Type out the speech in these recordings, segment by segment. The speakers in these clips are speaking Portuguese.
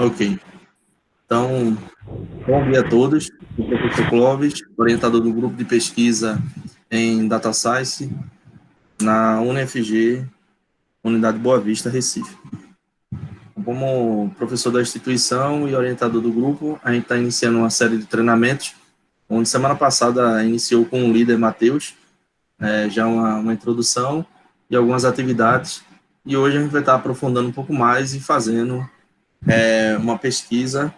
Ok. Então, bom dia a todos. Eu sou o professor Clóvis, orientador do grupo de pesquisa em Data Science na UniFG, Unidade Boa Vista, Recife. Como professor da instituição e orientador do grupo, a gente está iniciando uma série de treinamentos, onde semana passada iniciou com o líder Matheus, já uma introdução e algumas atividades, e hoje a gente vai estar aprofundando um pouco mais e fazendo uma pesquisa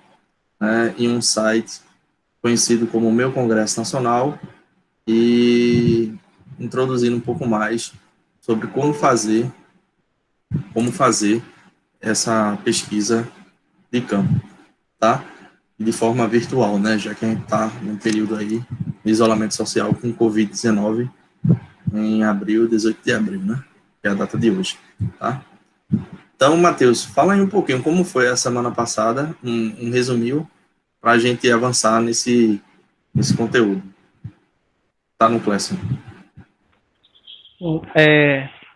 em um site conhecido como Meu Congresso Nacional, e introduzindo um pouco mais sobre como fazer essa pesquisa de campo, tá? De forma virtual, né? Já que a gente está num período aí de isolamento social com Covid-19 em abril, 18 de abril, né? Que é a data de hoje, tá? Então, Matheus, fala aí um pouquinho como foi a semana passada, um resuminho, para a gente avançar nesse conteúdo. Tá no Classroom.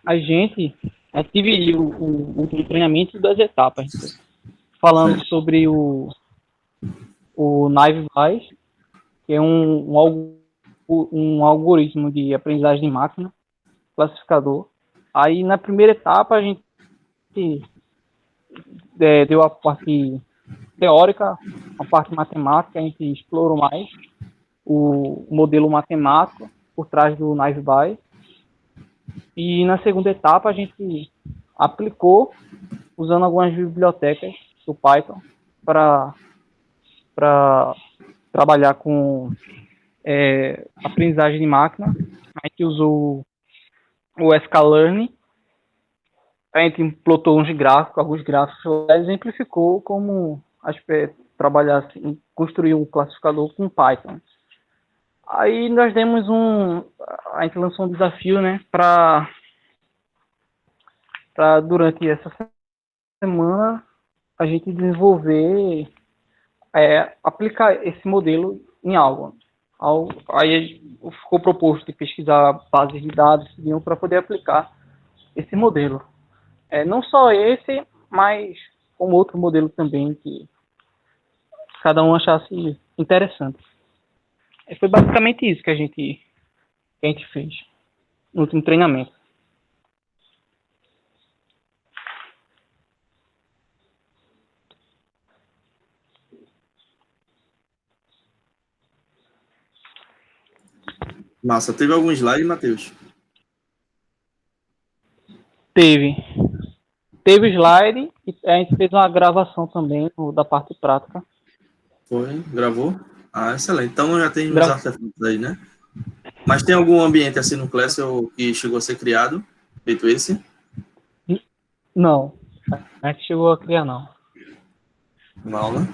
A gente dividiu o treinamento em 2 etapas, falando Certo. sobre o NaiveWise, que é um algoritmo de aprendizagem de máquina, classificador. Aí, na primeira etapa, a gente deu a parte teórica, a parte matemática, a gente explorou mais o modelo matemático por trás do NaiveWise. E na segunda etapa, a gente aplicou usando algumas bibliotecas do Python para trabalhar com aprendizagem de máquina. A gente usou o sklearn, a gente implantou alguns gráficos, exemplificou como trabalhar assim, construir um classificador com Python. Aí nós demos a gente lançou um desafio, né, para durante essa semana a gente desenvolver, aplicar esse modelo em algo. Aí ficou proposto de pesquisar bases de dados para poder aplicar esse modelo. Não só esse, mas um outro modelo também que cada um achasse interessante. Foi basicamente isso que a gente fez no último treinamento. Massa. Teve algum slide, Matheus? Teve slide e a gente fez uma gravação também da parte prática. Foi? Gravou? Ah, excelente. Então já tem uns artefatos aí, né? Mas tem algum ambiente assim no Classroom que chegou a ser criado, feito esse? Não, a gente chegou a criar não. Na aula?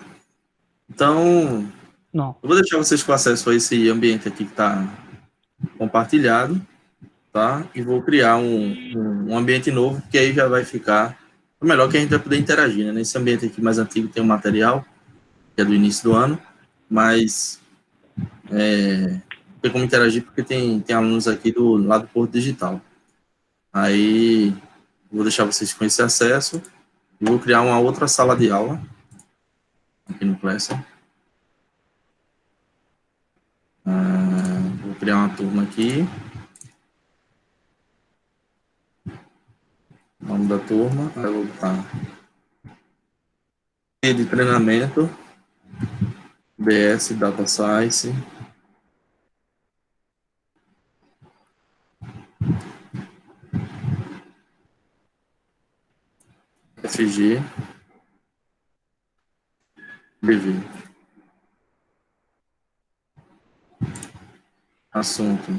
Então, Não. eu vou deixar vocês com acesso a esse ambiente aqui que está compartilhado, tá? E vou criar um ambiente novo, que aí já vai ficar melhor, que a gente vai poder interagir, né? Nesse ambiente aqui mais antigo tem um material, que é do início do ano, mas não tem como interagir porque tem alunos aqui do lado do Porto Digital. Aí, vou deixar vocês com esse acesso e vou criar uma outra sala de aula aqui no Classroom. Vou criar uma turma aqui. O nome da turma, aí eu vou botar de treinamento, BS Data Science, FG, BV. Assunto: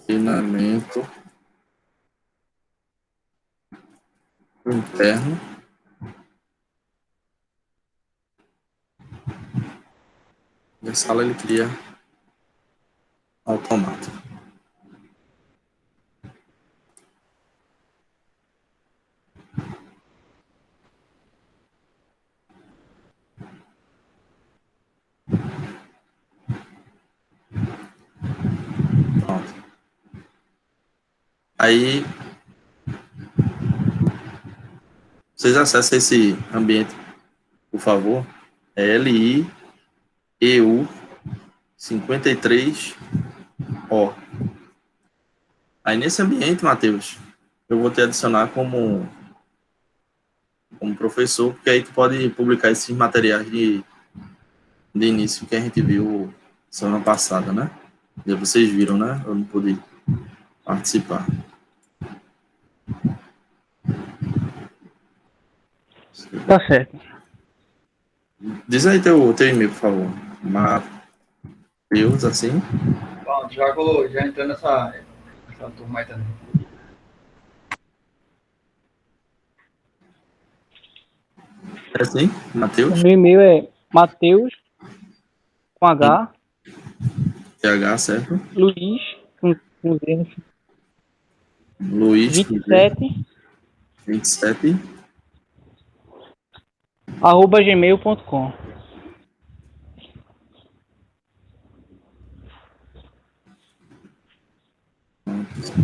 treinamento interno. E a sala ele cria automático. Pronto. Aí Vocês acessam esse ambiente, por favor. É LIEU 53O. Aí nesse ambiente, Matheus, eu vou te adicionar como professor, porque aí tu pode publicar esses materiais de início que a gente viu semana passada, né? E vocês viram, né? Eu não pude participar. Tá certo. Diz aí teu e-mail, por favor. Matheus, assim. Pronto, já entrando nessa turma aí também. É assim, Matheus? O meu e-mail é Mateus, com H, TH, certo? Luiz, com Z, Luiz, 27, @gmail.com.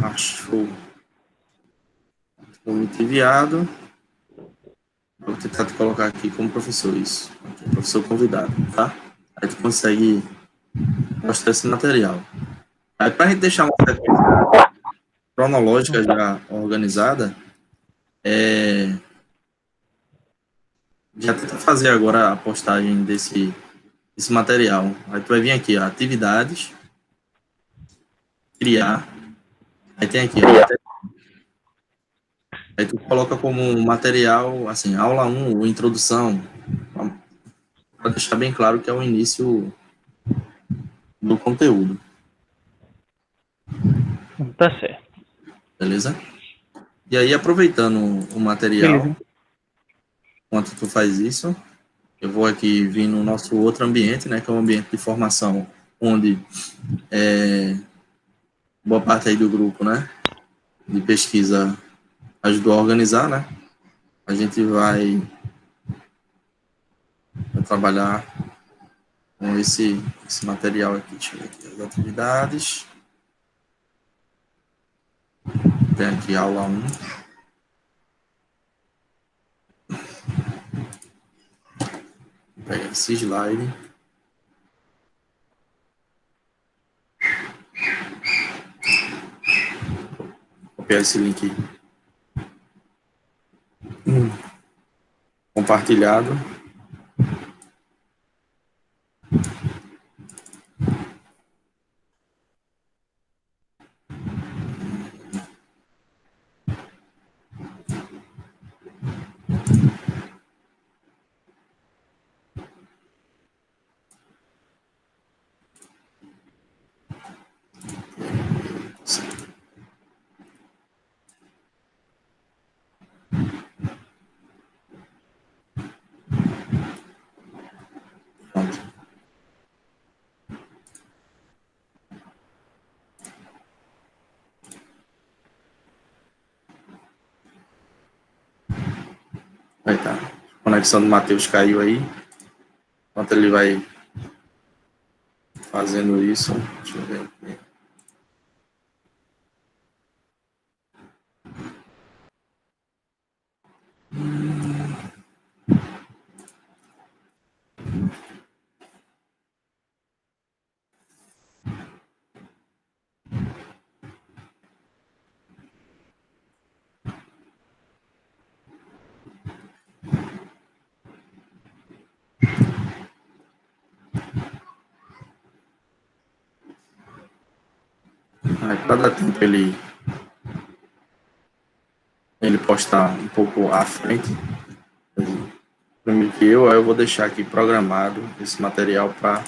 Achou. Vou me enviado. Vou tentar te colocar aqui como professor, isso. Aqui, professor convidado, tá? Aí tu consegue mostrar esse material. Aí para a gente deixar uma sequência cronológica já organizada, já tenta fazer agora a postagem desse material. Aí tu vai vir aqui, ó, atividades, criar. Aí tem aqui, ó, aí tu coloca como material, assim, aula 1, ou introdução, para deixar bem claro que é o início do conteúdo. Tá certo. Beleza? E aí, aproveitando o material, Beleza. enquanto tu faz isso, eu vou aqui vir no nosso outro ambiente, né, que é o ambiente de formação, onde boa parte aí do grupo, né, de pesquisa ajudou a organizar, né? A gente vai trabalhar com esse material aqui. Deixa eu ver aqui as atividades. Tem aqui aula 1. Vou pegar esse slide. Vou copiar esse link compartilhado. Pronto. Aí tá. A conexão do Matheus caiu aí. Enquanto ele vai fazendo isso, deixa eu ver aqui. Aí, para dar tempo ele postar um pouco à frente, primeiro que eu, aí eu vou deixar aqui programado esse material para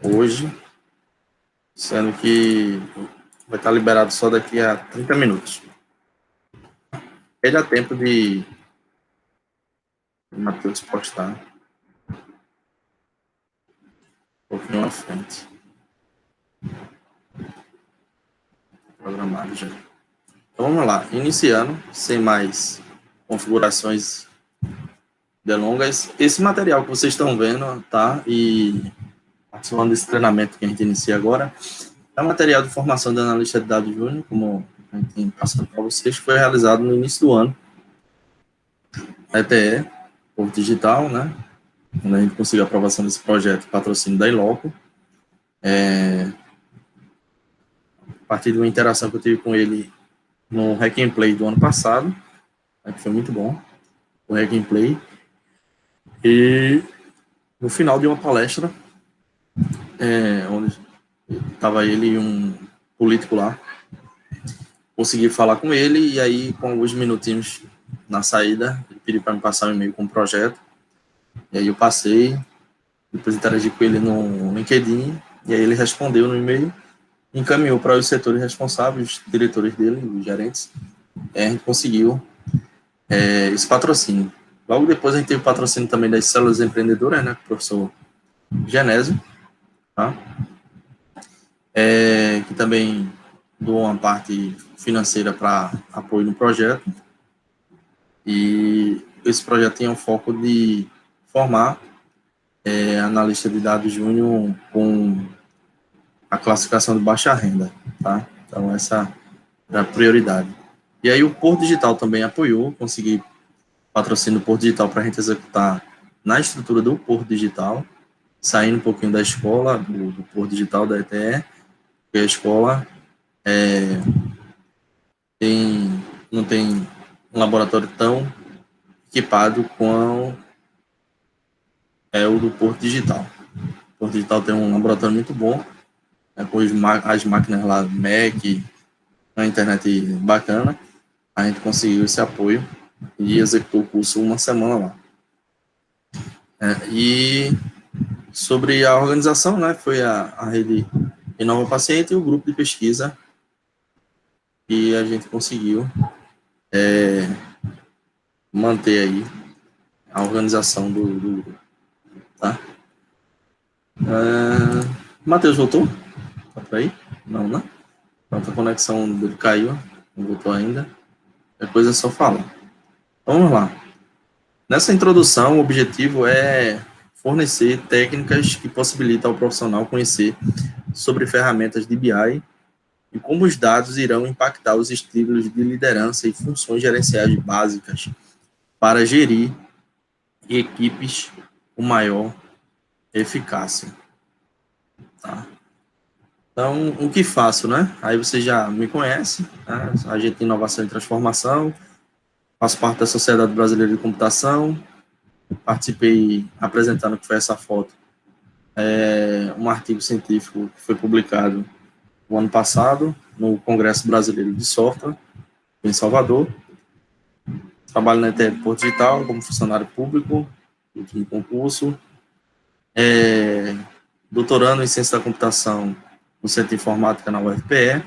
hoje, sendo que vai estar liberado só daqui a 30 minutos. Aí dá tempo de Matheus postar um pouquinho à frente. Programado já. Então vamos lá, iniciando, sem mais configurações delongas. Esse material que vocês estão vendo, tá? E participando desse treinamento que a gente inicia agora, é um material de formação de analista de dados júnior, como a gente tem passado para vocês, que foi realizado no início do ano, a EPE, Porto Digital, né? Quando a gente conseguiu a aprovação desse projeto, patrocínio da Iloco, a partir de uma interação que eu tive com ele no Hack and Play do ano passado, né, que foi muito bom, o Hack and Play, e no final de uma palestra, onde estava ele e um político lá, consegui falar com ele, e aí, com alguns minutinhos na saída, ele pediu para me passar um e-mail com o projeto, e aí eu passei, depois interagi com ele no LinkedIn, e aí ele respondeu no e-mail, encaminhou para os setores responsáveis, os diretores dele, os gerentes, e a gente conseguiu esse patrocínio. Logo depois a gente teve o patrocínio também das células empreendedoras, né, com o professor Genésio, tá? Que também doou uma parte financeira para apoio no projeto. E esse projeto tem o foco de formar analista de dados júnior com a classificação de baixa renda, tá? Então, essa é a prioridade. E aí, o Porto Digital também apoiou, consegui patrocínio do Porto Digital para a gente executar na estrutura do Porto Digital, saindo um pouquinho da escola, do Porto Digital, da ETE, porque a escola não tem um laboratório tão equipado com o do Porto Digital. O Porto Digital tem um laboratório muito bom, com as máquinas lá, Mac, a internet bacana. A gente conseguiu esse apoio e executou o curso uma semana lá. E sobre a organização, né, foi a rede Inova Paciente e o grupo de pesquisa, e a gente conseguiu manter aí a organização do grupo, tá? Matheus voltou? Tá por aí? Não, né? Pronto, a conexão dele caiu, não voltou ainda. Depois é só falar. Vamos lá. Nessa introdução, o objetivo é fornecer técnicas que possibilitam ao profissional conhecer sobre ferramentas de BI e como os dados irão impactar os estilos de liderança e funções gerenciais básicas para gerir equipes com maior eficácia. Tá? Então, o que faço, né? Aí você já me conhece, né? Agente de Inovação e Transformação, faço parte da Sociedade Brasileira de Computação, participei apresentando, que foi essa foto, um artigo científico que foi publicado no ano passado no Congresso Brasileiro de Software, em Salvador. Trabalho na ETE Porto Digital como funcionário público, último concurso, doutorando em Ciência da Computação no Centro de Informática na UFPE,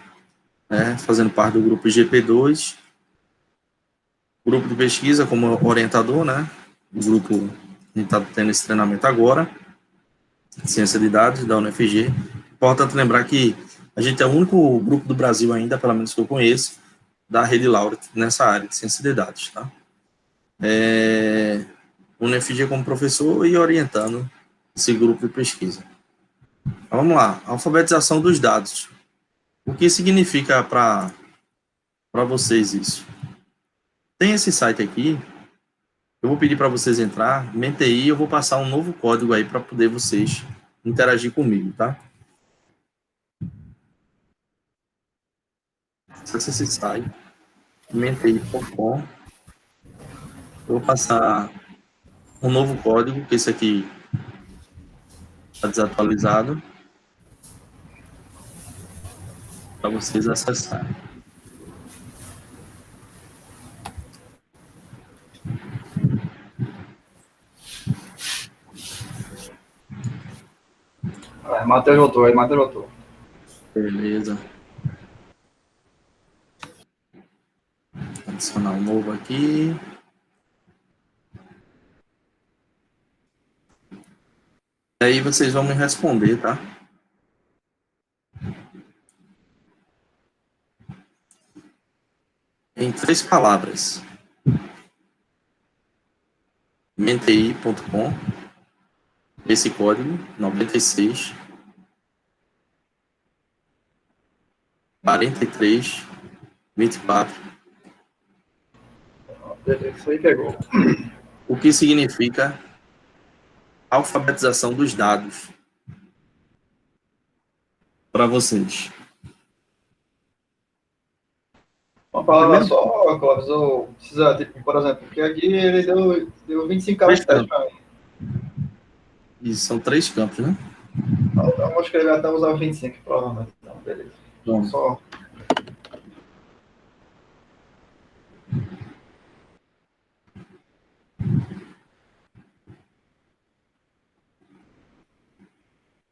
né, fazendo parte do grupo GP2, grupo de pesquisa como orientador, né, o grupo, a gente está tendo esse treinamento agora, Ciência de Dados, da UNFG. Importante lembrar que a gente é o único grupo do Brasil ainda, pelo menos que eu conheço, da Rede Laureate nessa área de Ciência de Dados, tá? UNFG como professor e orientando esse grupo de pesquisa. Então, vamos lá, alfabetização dos dados. O que significa para vocês isso? Tem esse site aqui, eu vou pedir para vocês entrar, MenTI, eu vou passar um novo código aí para poder vocês interagir comigo, tá? Acesse esse site, menti.com, eu vou passar um novo código, que esse aqui está desatualizado, para vocês acessarem. Matheus voltou. Beleza. Adicionar um novo aqui. E aí vocês vão me responder, tá? Em 3 palavras. menti.com, esse código 96 43 24. Beleza, isso aí pegou. O que significa alfabetização dos dados para vocês? Uma palavra Primeiro, só, Clóvis, ou precisa, tipo, por exemplo, porque aqui ele deu 25 três caracteres campos. para mim. E são 3 campos, né? Então, eu vou escrever até usar 25, provavelmente. Então, beleza. Bom, Só.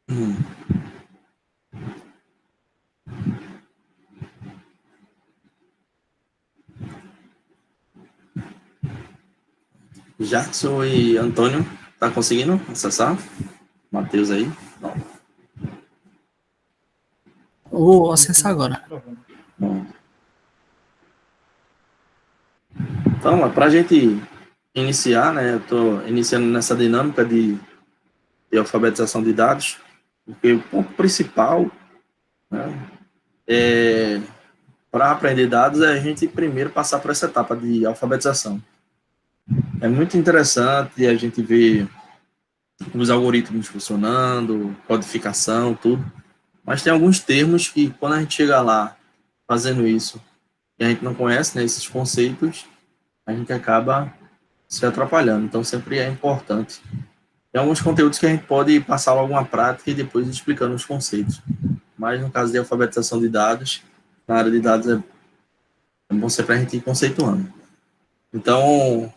hum. Jackson e Antônio, tá conseguindo acessar? Matheus aí? Não. Vou acessar agora. Bom. Então, para a gente iniciar, né? Eu estou iniciando nessa dinâmica de alfabetização de dados, porque o ponto principal, né, para aprender dados é a gente primeiro passar por essa etapa de alfabetização. É muito interessante a gente ver os algoritmos funcionando, codificação, tudo, mas tem alguns termos que, quando a gente chega lá fazendo isso, e a gente não conhece, né, esses conceitos, a gente acaba se atrapalhando. Então, sempre é importante. Tem alguns conteúdos que a gente pode passar alguma prática e depois explicando os conceitos. Mas, no caso de alfabetização de dados, na área de dados é bom sempre a gente ir conceituando. Então,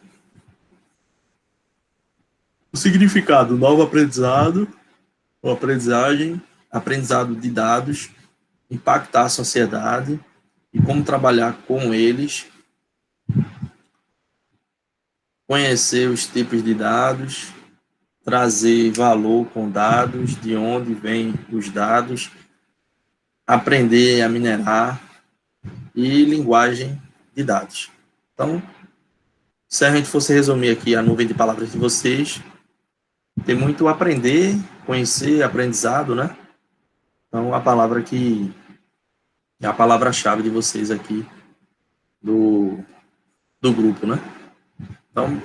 o significado, novo aprendizado, ou aprendizagem, aprendizado de dados, impactar a sociedade e como trabalhar com eles, conhecer os tipos de dados, trazer valor com dados, de onde vêm os dados, aprender a minerar e linguagem de dados. Então, se a gente fosse resumir aqui a nuvem de palavras de vocês, tem muito aprender, conhecer, aprendizado, né? Então, a palavra que é a palavra-chave de vocês aqui do grupo, né? Então,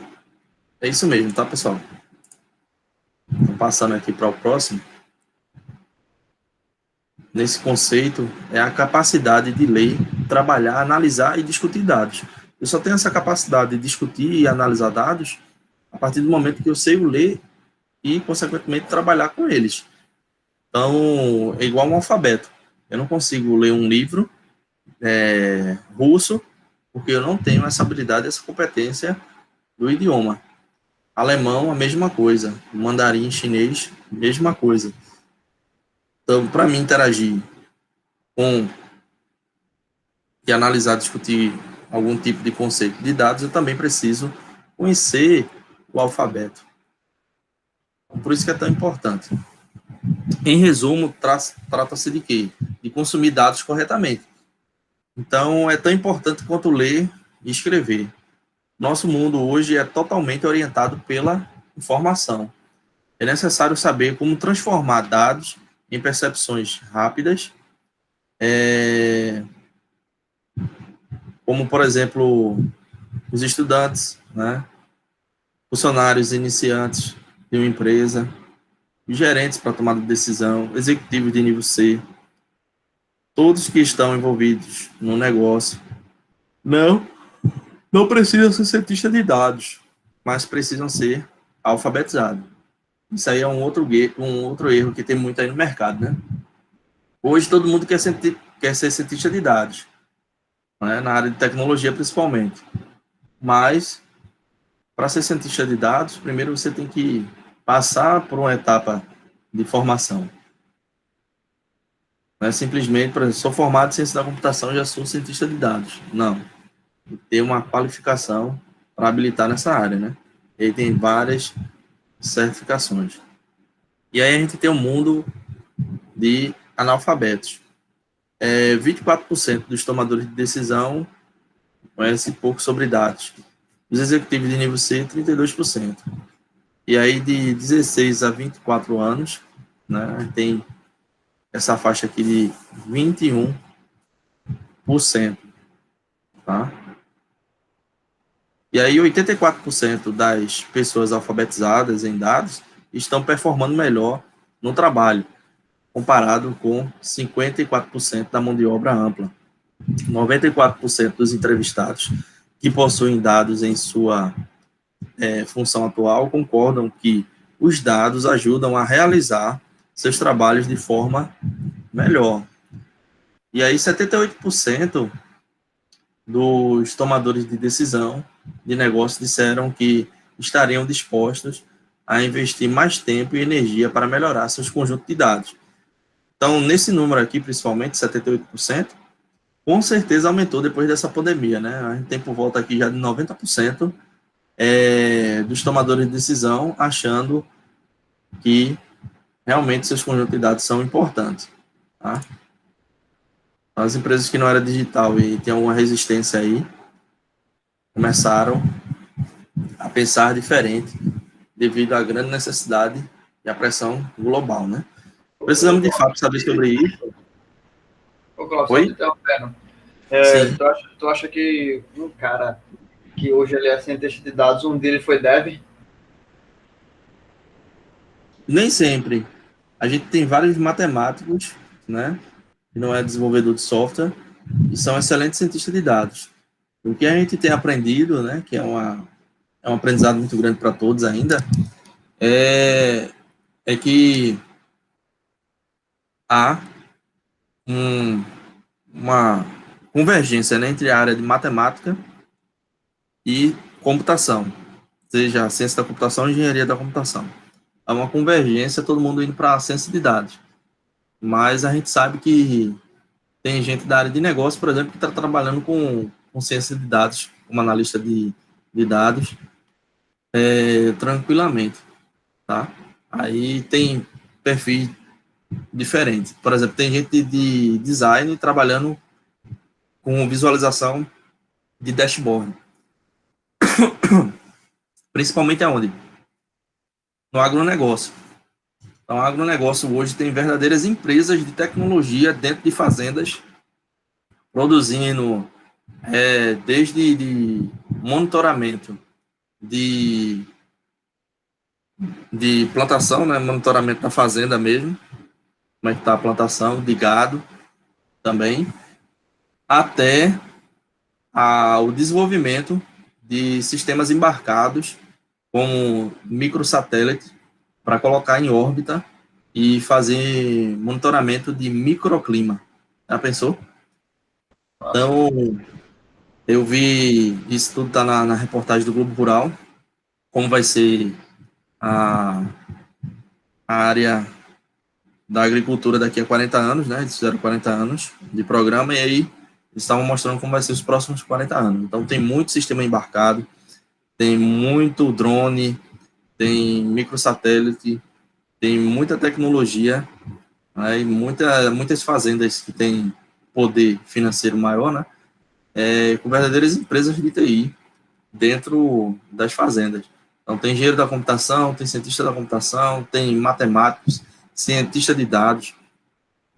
é isso mesmo, tá, pessoal? Então, passando aqui para o próximo. Nesse conceito, é a capacidade de ler, trabalhar, analisar e discutir dados. Eu só tenho essa capacidade de discutir e analisar dados a partir do momento que eu sei ler e, consequentemente, trabalhar com eles. Então, é igual um alfabeto. Eu não consigo ler um livro russo porque eu não tenho essa habilidade, essa competência do idioma. Alemão, a mesma coisa. Mandarim, chinês, mesma coisa. Então, para mim interagir com e analisar, discutir algum tipo de conceito de dados, eu também preciso conhecer o alfabeto. Por isso que é tão importante. Em resumo, trata-se de quê? De consumir dados corretamente. Então, é tão importante quanto ler e escrever. Nosso mundo hoje é totalmente orientado pela informação. É necessário saber como transformar dados em percepções rápidas, como, por exemplo, os estudantes, né? Funcionários iniciantes de uma empresa, gerentes para tomada de decisão, executivos de nível C, todos que estão envolvidos no negócio, não precisam ser cientistas de dados, mas precisam ser alfabetizados. Isso aí é um outro erro que tem muito aí no mercado, né? Hoje todo mundo quer ser cientista de dados, né? Na área de tecnologia principalmente. Mas, para ser cientista de dados, primeiro você tem que passar por uma etapa de formação. Não é simplesmente, por exemplo, sou formado em ciência da computação, já sou cientista de dados. Não. Tem que ter uma qualificação para habilitar nessa área, né? E aí tem várias certificações. E aí a gente tem um mundo de analfabetos. 24% dos tomadores de decisão conhecem pouco sobre dados. Os executivos de nível C, 32%. E aí de 16 a 24 anos, né, tem essa faixa aqui de 21%. tá? E aí 84% das pessoas alfabetizadas em dados estão performando melhor no trabalho, comparado com 54% da mão de obra ampla. 94% dos entrevistados que possuem dados em sua função atual concordam que os dados ajudam a realizar seus trabalhos de forma melhor. E aí 78% dos tomadores de decisão de negócio disseram que estariam dispostos a investir mais tempo e energia para melhorar seus conjuntos de dados. Então, nesse número aqui, principalmente, 78%, com certeza aumentou depois dessa pandemia, né? A gente tem por volta aqui já de 90% dos tomadores de decisão achando que realmente seus conjuntos de dados são importantes, tá? As empresas que não eram digital e tinham alguma resistência aí, começaram a pensar diferente devido à grande necessidade e à pressão global, né? Precisamos, de fato, saber sobre isso. Ô, Cláudio, Oi? só te interrompendo. Sim. Tu acha que um cara que hoje ele é cientista de dados, um dia ele foi dev? Nem sempre. A gente tem vários matemáticos, né, que não é desenvolvedor de software, e são excelentes cientistas de dados. O que a gente tem aprendido, né, que é um aprendizado muito grande para todos ainda, é que há uma convergência, né, entre a área de matemática e computação, seja a ciência da computação ou engenharia da computação. Há uma convergência, todo mundo indo para a ciência de dados. Mas a gente sabe que tem gente da área de negócio, por exemplo, que está trabalhando com ciência de dados, como analista de dados, tranquilamente, tá? Aí tem perfis diferentes. Por exemplo, tem gente de design trabalhando com visualização de dashboard. Principalmente aonde? No agronegócio. Então, o agronegócio hoje tem verdadeiras empresas de tecnologia dentro de fazendas, produzindo desde de monitoramento de plantação, né, monitoramento da fazenda mesmo, como é que está a plantação de gado também, até o desenvolvimento de sistemas embarcados como microsatélite para colocar em órbita e fazer monitoramento de microclima. Já pensou? Então, eu vi, isso tudo está na reportagem do Globo Rural, como vai ser a área da agricultura daqui a 40 anos, né? Eles fizeram 40 anos de programa e aí eles estavam mostrando como vai ser os próximos 40 anos. Então, tem muito sistema embarcado, tem muito drone, tem microsatélite, tem muita tecnologia, né? E muitas fazendas que têm poder financeiro maior, né? Com verdadeiras empresas de TI dentro das fazendas. Então, tem engenheiro da computação, tem cientista da computação, tem matemáticos, cientista de dados.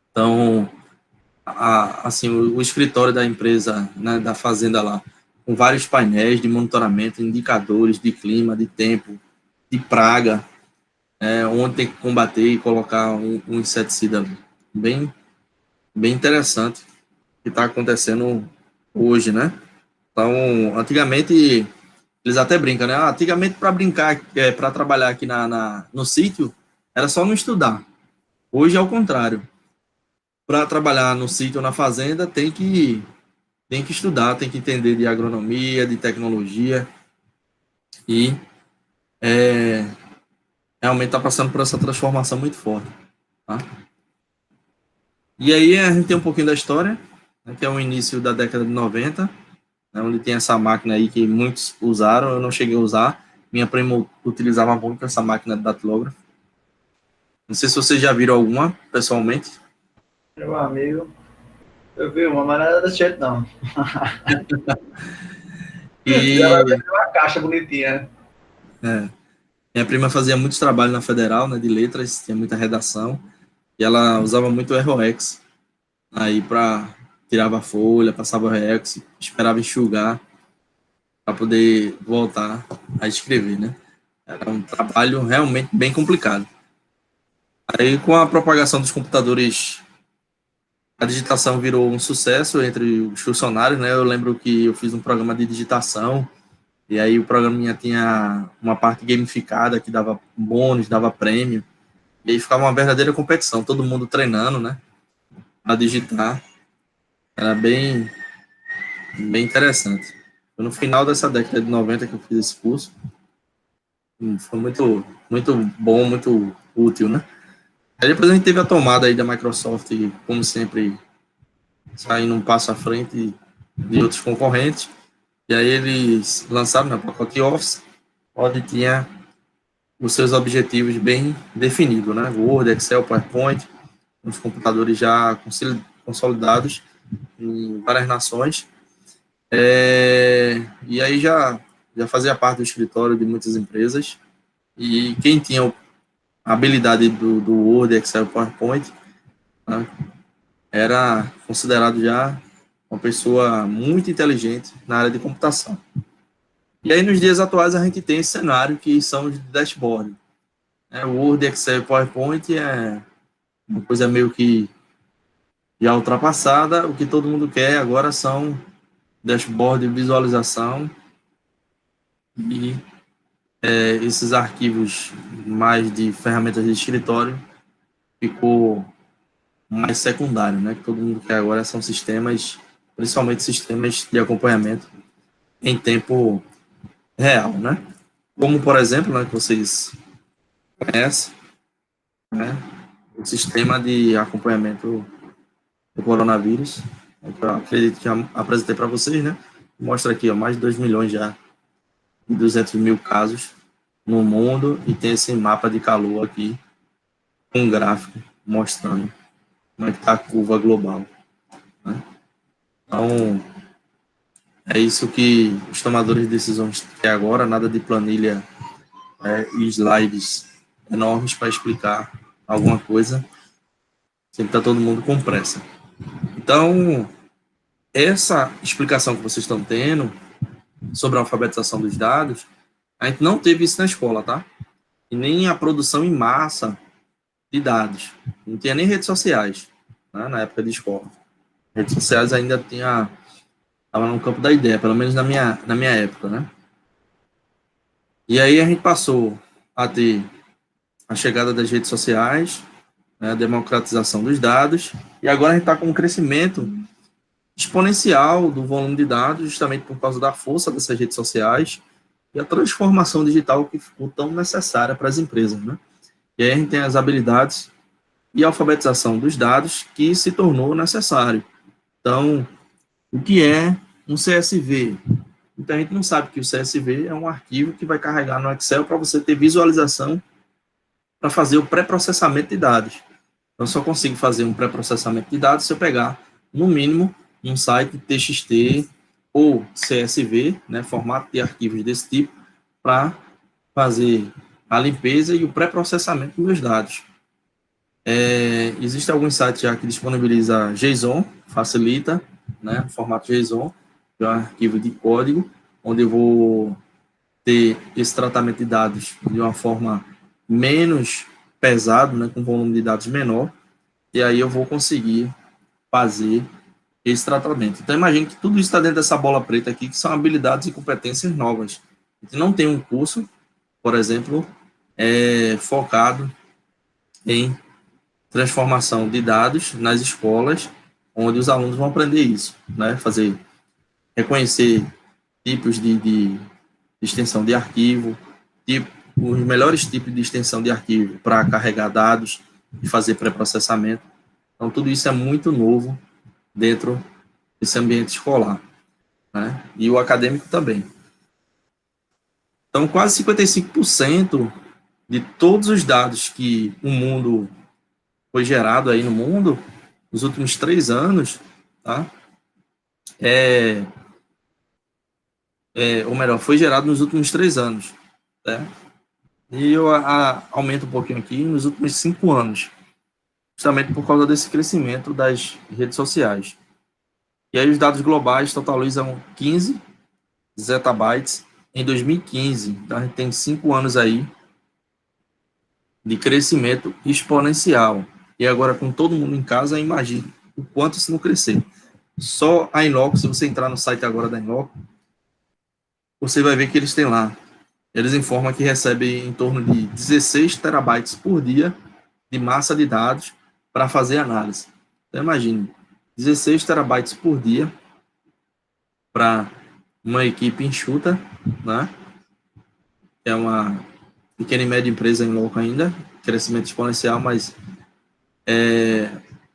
Então, assim, o escritório da empresa, né, da fazenda lá, com vários painéis de monitoramento, indicadores de clima, de tempo, de praga, onde tem que combater e colocar um inseticida bem interessante que está acontecendo hoje, né? Então, antigamente, eles até brincam, né? Antigamente, para brincar, para trabalhar aqui no sítio, era só não estudar. Hoje é o contrário. Para trabalhar no sítio ou na fazenda, tem que estudar, tem que entender de agronomia, de tecnologia. E realmente está passando por essa transformação muito forte. Tá? E aí a gente tem um pouquinho da história, né, que é o início da década de 90, né, onde tem essa máquina aí que muitos usaram, eu não cheguei a usar. Minha prima utilizava muito essa máquina de datilógrafo. Não sei se vocês já viram alguma, pessoalmente. Meu amigo, eu vi uma, mas não era desse jeito, não. E ela tem uma caixa bonitinha, né? Minha prima fazia muitos trabalhos na Federal, né, de letras, tinha muita redação, e ela usava muito o Aeroex aí para tirava a folha, passava o Rex, esperava enxugar para poder voltar a escrever, né? Era um trabalho realmente bem complicado. Aí, com a propagação dos computadores, a digitação virou um sucesso entre os funcionários, né? Eu lembro que eu fiz um programa de digitação, e aí o programinha tinha uma parte gamificada que dava bônus, dava prêmio, e aí ficava uma verdadeira competição, todo mundo treinando, né? A digitar. Era bem interessante. Foi no final dessa década de 90 que eu fiz esse curso. Foi muito bom, muito útil, né? Aí depois a gente teve a tomada aí da Microsoft, como sempre, saindo um passo à frente de outros concorrentes. E aí eles lançaram, né, o pacote Office, onde tinha os seus objetivos bem definidos, né? Word, Excel, PowerPoint, os computadores já consolidados em várias nações. E aí já fazia parte do escritório de muitas empresas. E quem tinha a habilidade do Word, Excel, PowerPoint, né, era considerado já uma pessoa muito inteligente na área de computação. E aí, nos dias atuais, a gente tem esse cenário que são os dashboard. O Word, Excel e PowerPoint é uma coisa meio que já ultrapassada. O que todo mundo quer agora são dashboard de visualização e esses arquivos mais de ferramentas de escritório ficou mais secundário, né? Que todo mundo quer agora são sistemas, principalmente sistemas de acompanhamento em tempo real, né? Como, por exemplo, né, que vocês conhecem, né, o sistema de acompanhamento do coronavírus, que eu acredito que já apresentei para vocês, né? Mostra aqui, ó, mais de 2 milhões já e 200 mil casos no mundo, e tem esse mapa de calor aqui, com um gráfico mostrando como é que está a curva global, né? Então, é isso que os tomadores de decisões têm agora, nada de planilha e slides enormes para explicar alguma coisa, sempre está todo mundo com pressa. Então, essa explicação que vocês estão tendo sobre a alfabetização dos dados, a gente não teve isso na escola, tá? E nem a produção em massa de dados. Não tinha nem redes sociais, né, na época de escola. Redes sociais ainda estava no campo da ideia, pelo menos na minha época, né? E aí a gente passou a ter a chegada das redes sociais, né, a democratização dos dados, e agora a gente está com um crescimento exponencial do volume de dados, justamente por causa da força dessas redes sociais e a transformação digital que ficou tão necessária para as empresas, né? E aí a gente tem as habilidades e a alfabetização dos dados que se tornou necessário. Então, o que é um CSV? Então, a gente não sabe que o CSV é um arquivo que vai carregar no Excel para você ter visualização para fazer o pré-processamento de dados. Então, eu só consigo fazer um pré-processamento de dados se eu pegar, no mínimo, um site TXT ou CSV, né, formato de arquivos desse tipo, para fazer a limpeza e o pré-processamento dos meus dados. Existem alguns sites já que disponibilizam JSON, facilita, né, formato JSON, que é um arquivo de código, onde eu vou ter esse tratamento de dados de uma forma menos pesado, né, com volume de dados menor, e aí eu vou conseguir fazer esse tratamento. Então, imagine que tudo isso está dentro dessa bola preta aqui, que são habilidades e competências novas. A gente não tem um curso, por exemplo, focado em transformação de dados nas escolas, onde os alunos vão aprender isso, né? Reconhecer tipos de extensão de arquivo, os melhores tipos de extensão de arquivo para carregar dados e fazer pré-processamento. Então, tudo isso é muito novo dentro desse ambiente escolar, né? E o acadêmico também. Então, quase 55% de todos os dados que o mundo foi gerado aí no mundo nos últimos 3 anos, tá? Ou melhor, foi gerado nos últimos 3 anos, né? E eu aumento um pouquinho aqui nos últimos 5 anos, justamente por causa desse crescimento das redes sociais. E aí os dados globais totalizam 15 zettabytes em 2015. Então, a gente tem 5 anos aí de crescimento exponencial. E agora, com todo mundo em casa, imagine o quanto isso não crescer. Só a Inloco, se você entrar no site agora da Inloco, você vai ver que eles têm lá. Eles informam que recebem em torno de 16 terabytes por dia de massa de dados para fazer análise. Então, imagine, 16 terabytes por dia para uma equipe enxuta, né? É uma pequena e média empresa em loco ainda, crescimento exponencial, mas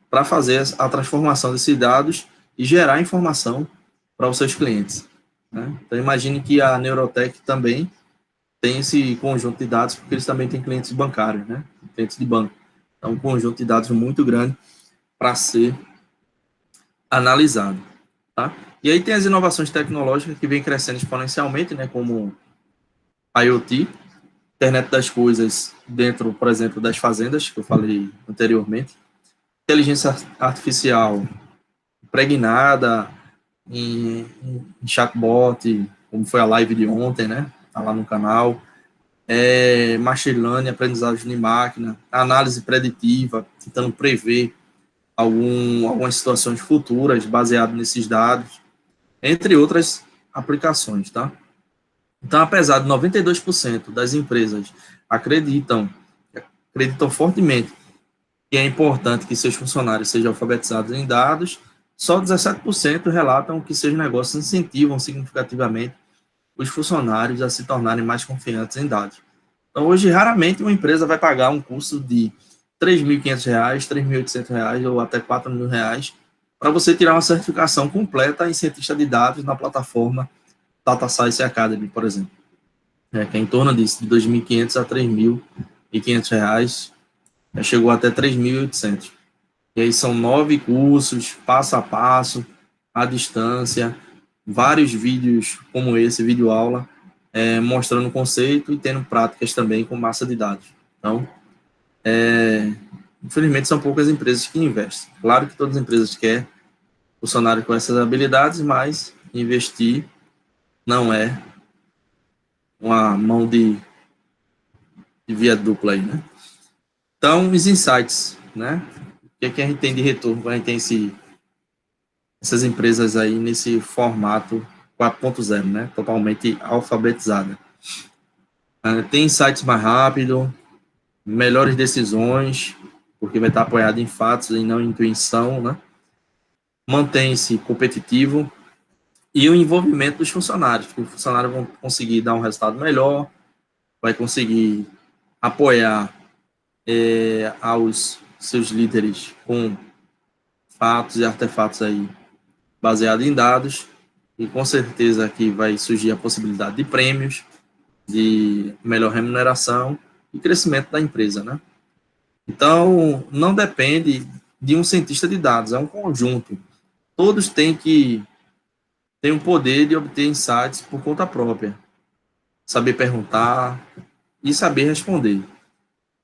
para fazer a transformação desses dados e gerar informação para os seus clientes, né? Então, imagine que a Neurotech também tem esse conjunto de dados, porque eles também têm clientes bancários, né? Clientes de banco. Então, um conjunto de dados muito grande para ser analisado, tá? E aí tem as inovações tecnológicas que vêm crescendo exponencialmente, né? Como IoT, internet das coisas dentro, por exemplo, das fazendas, que eu falei anteriormente, inteligência artificial impregnada em chatbot, como foi a live de ontem, né? Tá lá no canal. Machine learning, aprendizagem de máquina, análise preditiva, tentando prever algumas situações futuras baseado nesses dados, entre outras aplicações, tá? Então, apesar de 92% das empresas acreditam fortemente que é importante que seus funcionários sejam alfabetizados em dados, só 17% relatam que seus negócios incentivam significativamente os funcionários a se tornarem mais confiantes em dados. Então, hoje, raramente uma empresa vai pagar um custo de R$3.500, R$3.800 ou até R$4.000 para você tirar uma certificação completa em cientista de dados na plataforma Data Science Academy, por exemplo. Que é em torno disso, de R$2.500 a R$3.500, chegou até R$3.800. E aí são 9 cursos, passo a passo, à distância, vários vídeos como esse, vídeo aula, mostrando o conceito e tendo práticas também com massa de dados. Então, infelizmente, são poucas empresas que investem. Claro que todas as empresas querem funcionário com essas habilidades, mas investir não é uma mão de via dupla aí, né? Então, os insights, né? O que é que a gente tem de retorno quando a gente tem essas empresas aí nesse formato 4.0, né? Totalmente alfabetizada. Tem insights mais rápido, melhores decisões, porque vai estar apoiado em fatos e não em intuição, né? Mantém-se competitivo e o envolvimento dos funcionários, que os funcionários vão conseguir dar um resultado melhor, vai conseguir apoiar aos seus líderes com fatos e artefatos aí baseados em dados, e com certeza aqui vai surgir a possibilidade de prêmios, de melhor remuneração e crescimento da empresa, né? Então, não depende de um cientista de dados, é um conjunto. Todos têm o poder de obter insights por conta própria, saber perguntar e saber responder.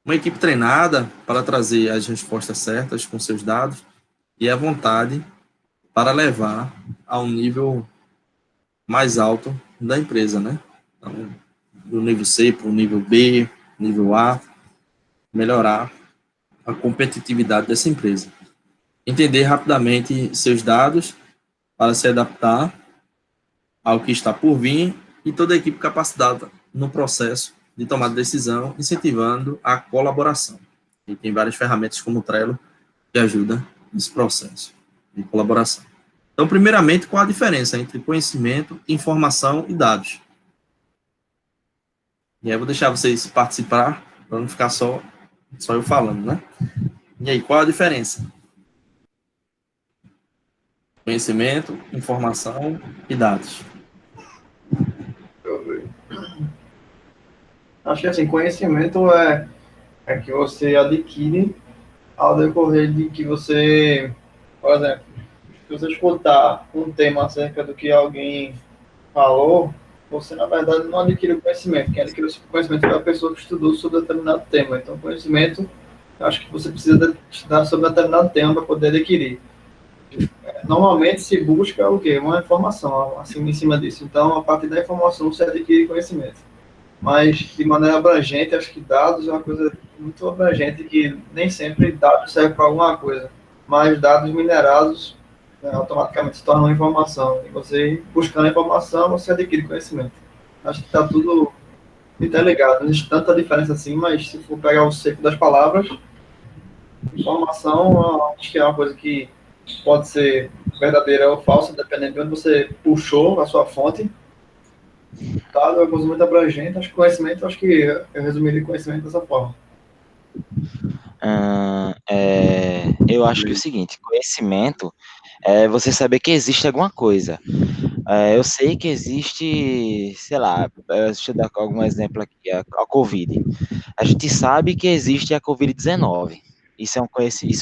Uma equipe treinada para trazer as respostas certas com seus dados e a vontade para levar a um nível mais alto da empresa, né? Então, do nível C para o nível B, nível A, melhorar a competitividade dessa empresa. Entender rapidamente seus dados para se adaptar ao que está por vir e toda a equipe capacitada no processo de tomar decisão, incentivando a colaboração. E tem várias ferramentas como o Trello que ajudam nesse processo de colaboração. Então, primeiramente, qual a diferença entre conhecimento, informação e dados? E aí eu vou deixar vocês participar, para não ficar só eu falando, né? E aí, qual a diferença? Conhecimento, informação e dados. Acho que assim, conhecimento é que você adquire ao decorrer de que você, por exemplo, se você escutar um tema acerca do que alguém falou, você na verdade não adquire o conhecimento. Quem adquire o conhecimento é a pessoa que estudou sobre determinado tema. Então, conhecimento, eu acho que você precisa estudar sobre determinado tema para poder adquirir. normalmente se busca o quê? Uma informação, assim, em cima disso. Então, a partir da informação você adquire conhecimento. Mas, de maneira abrangente, acho que dados é uma coisa muito abrangente, que nem sempre dados servem para alguma coisa. Mas dados minerados, né, automaticamente se tornam informação. E você, buscando informação, você adquire conhecimento. Acho que está tudo interligado. Não existe tanta diferença assim, mas se for pegar o seco das palavras, informação, acho que é uma coisa que pode ser verdadeira ou falsa, dependendo de onde você puxou a sua fonte. Dado é uma coisa muito abrangente, acho que conhecimento, acho que eu resumiria conhecimento dessa forma. Eu acho que é o seguinte, conhecimento é você saber que existe alguma coisa. Eu sei que existe, sei lá, deixa eu dar algum exemplo aqui, a Covid. A gente sabe que existe a Covid-19. Isso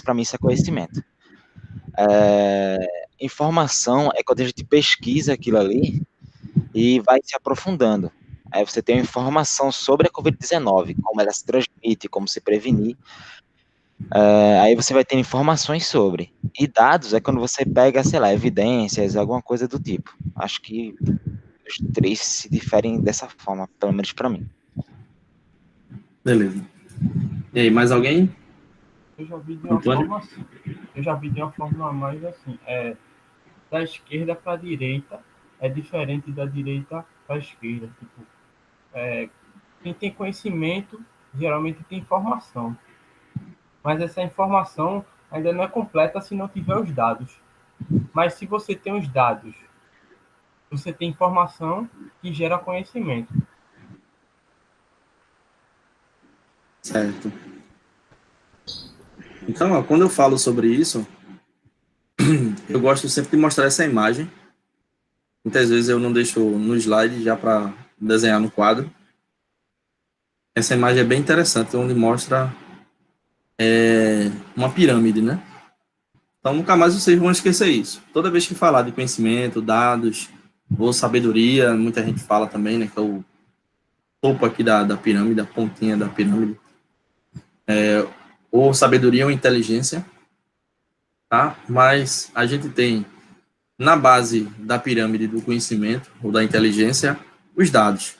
para mim isso é conhecimento. Informação é quando a gente pesquisa aquilo ali e vai se aprofundando. Aí você tem informação sobre a Covid-19, como ela se transmite, como se prevenir. Aí você vai ter informações sobre. E dados é quando você pega, sei lá, evidências, alguma coisa do tipo. Acho que os três se diferem dessa forma, pelo menos para mim. Beleza. E aí, mais alguém? Eu já vi de uma Antônio? forma assim. Eu já vi de uma forma mais assim. Da esquerda para a direita é diferente da direita para a esquerda. Tipo, quem tem conhecimento geralmente tem informação. Mas essa informação ainda não é completa se não tiver os dados. Mas se você tem os dados, você tem informação que gera conhecimento. Certo. Então, ó, quando eu falo sobre isso, eu gosto sempre de mostrar essa imagem. Muitas vezes eu não deixo no slide já para desenhar no quadro. Essa imagem é bem interessante, onde mostra uma pirâmide, né? Então, nunca mais vocês vão esquecer isso. Toda vez que falar de conhecimento, dados ou sabedoria, muita gente fala também, né, que é o topo aqui da pirâmide, a pontinha da pirâmide, ou sabedoria ou inteligência, tá? Mas a gente tem, na base da pirâmide do conhecimento ou da inteligência, os dados.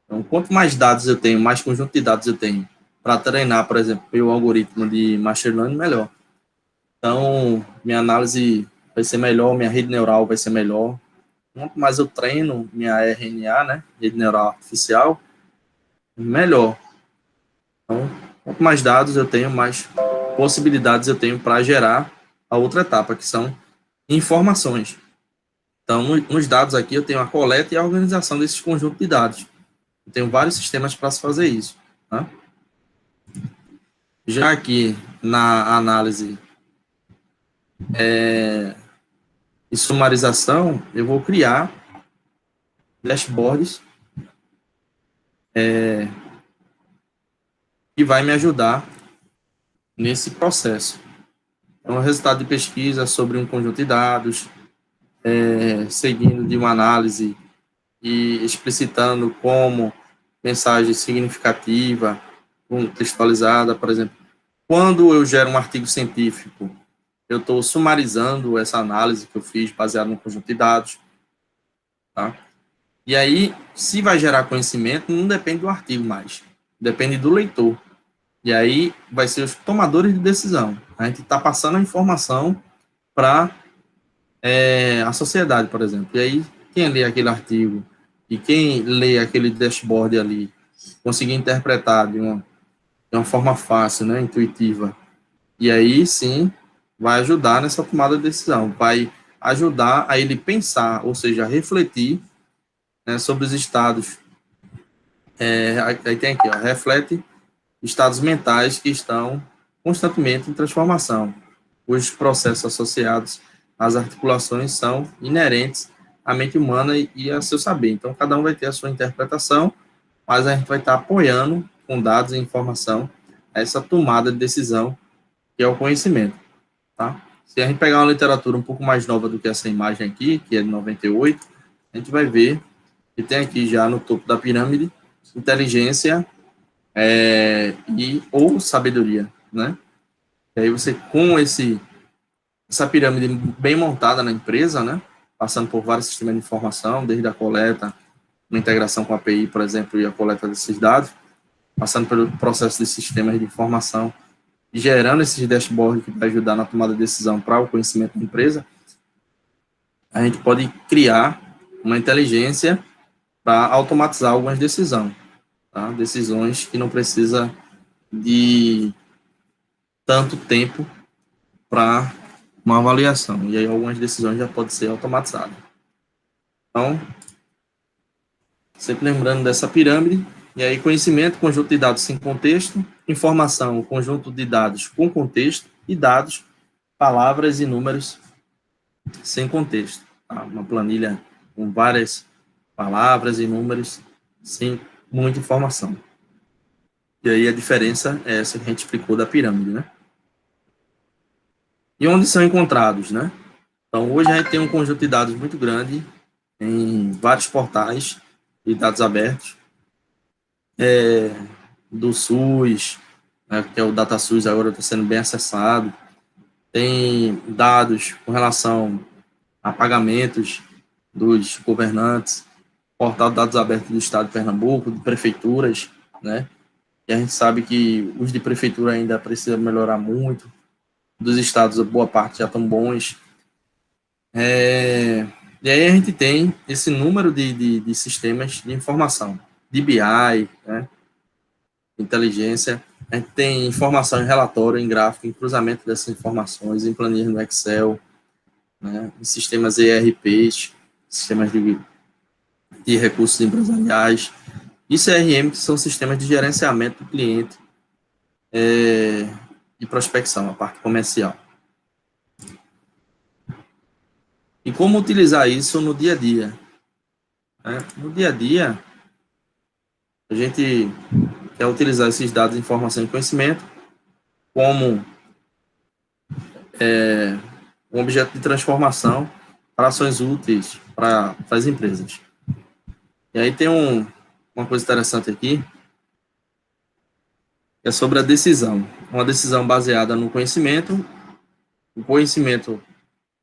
Então, quanto mais dados eu tenho, mais conjunto de dados eu tenho para treinar, por exemplo, o algoritmo de machine learning, melhor. Então, minha análise vai ser melhor, minha rede neural vai ser melhor. Quanto mais eu treino minha RNA, né, rede neural artificial, melhor. Então, quanto mais dados eu tenho, mais possibilidades eu tenho para gerar a outra etapa, que são informações. Então, nos dados aqui, eu tenho a coleta e a organização desses conjuntos de dados. Eu tenho vários sistemas para se fazer isso. Tá? Já aqui na análise e sumarização, eu vou criar dashboards que vai me ajudar nesse processo. Então, o resultado de pesquisa sobre um conjunto de dados, seguindo de uma análise e explicitando como mensagem significativa, contextualizada, por exemplo. Quando eu gero um artigo científico, eu estou sumarizando essa análise que eu fiz baseada no conjunto de dados. Tá? E aí, se vai gerar conhecimento, não depende do artigo mais, depende do leitor. E aí, vai ser os tomadores de decisão. A gente está passando a informação para a sociedade, por exemplo. E aí, quem lê aquele artigo e quem lê aquele dashboard ali, conseguir interpretar de uma forma fácil, né, intuitiva, e aí sim vai ajudar nessa tomada de decisão, vai ajudar a ele pensar, ou seja, refletir, né, sobre os estados. Aí tem aqui, ó, reflete estados mentais que estão constantemente em transformação. Os processos associados às articulações são inerentes à mente humana e a seu saber. Então, cada um vai ter a sua interpretação, mas a gente vai estar apoiando com dados e informação essa tomada de decisão, que é o conhecimento. Tá? Se a gente pegar uma literatura um pouco mais nova do que essa imagem aqui, que é de 98, a gente vai ver que tem aqui já no topo da pirâmide inteligência ou sabedoria, né? E aí você, com essa pirâmide bem montada na empresa, né? Passando por vários sistemas de informação, desde a coleta, uma integração com a API, por exemplo, e a coleta desses dados, passando pelo processo de sistemas de informação, gerando esses dashboards que vai ajudar na tomada de decisão para o conhecimento da empresa, a gente pode criar uma inteligência para automatizar algumas decisões, tá? Decisões que não precisa de tanto tempo para uma avaliação, e aí algumas decisões já podem ser automatizadas. Então, sempre lembrando dessa pirâmide, e aí conhecimento, conjunto de dados sem contexto, informação, conjunto de dados com contexto, e dados, palavras e números sem contexto. Tá? Uma planilha com várias palavras e números sem muita informação. E aí a diferença é essa que a gente explicou da pirâmide, né? E onde são encontrados, né? Então, hoje a gente tem um conjunto de dados muito grande em vários portais de dados abertos, do SUS, né, que é o DataSUS, agora está sendo bem acessado. Tem dados com relação a pagamentos dos governantes, portal de dados abertos do Estado de Pernambuco, de prefeituras, né? E a gente sabe que os de prefeitura ainda precisam melhorar muito, dos estados, a boa parte já estão bons. E aí a gente tem esse número de sistemas de informação, de BI, né? Inteligência. A gente tem informação em relatório, em gráfico, em cruzamento dessas informações, em planilhas no Excel, né? Em sistemas ERPs, sistemas de recursos empresariais, e CRM, que são sistemas de gerenciamento do cliente e prospecção, a parte comercial. E como utilizar isso no dia a dia? No dia a dia, a gente quer utilizar esses dados de informação e conhecimento como um objeto de transformação para ações úteis para as empresas. E aí tem uma coisa interessante aqui, que é sobre a decisão. Uma decisão baseada no conhecimento. O conhecimento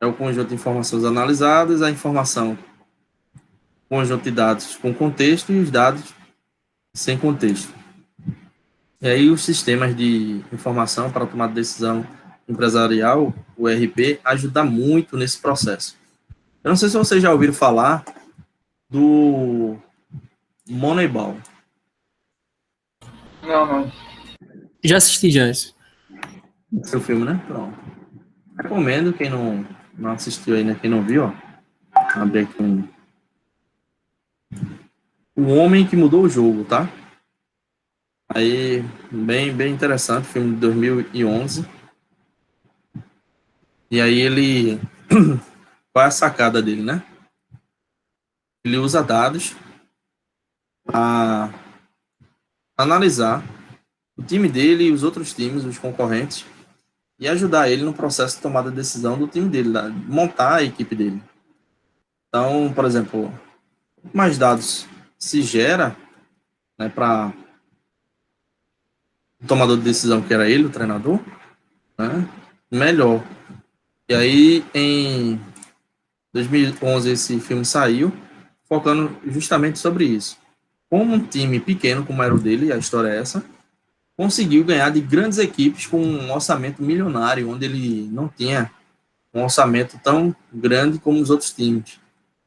é o conjunto de informações analisadas, a informação, conjunto de dados com contexto, e os dados sem contexto. E aí os sistemas de informação para tomar decisão empresarial, o ERP, ajuda muito nesse processo. Eu não sei se vocês já ouviram falar do Moneyball. Não. Já assisti já isso. Seu filme, né? Pronto. Recomendo, quem não assistiu ainda, quem não viu, ó. Abrir aqui O Homem que Mudou o Jogo, tá? Aí, bem interessante, filme de 2011. E aí ele... Qual é a sacada dele, né? Ele usa dados para analisar o time dele e os outros times, os concorrentes, e ajudar ele no processo de tomada de decisão do time dele, montar a equipe dele. Então, por exemplo, mais dados se gera, né, para o tomador de decisão, que era ele, o treinador, né, melhor. E aí, em 2011, esse filme saiu, focando justamente sobre isso. Como um time pequeno, como era o dele, a história é essa, conseguiu ganhar de grandes equipes com um orçamento milionário, onde ele não tinha um orçamento tão grande como os outros times.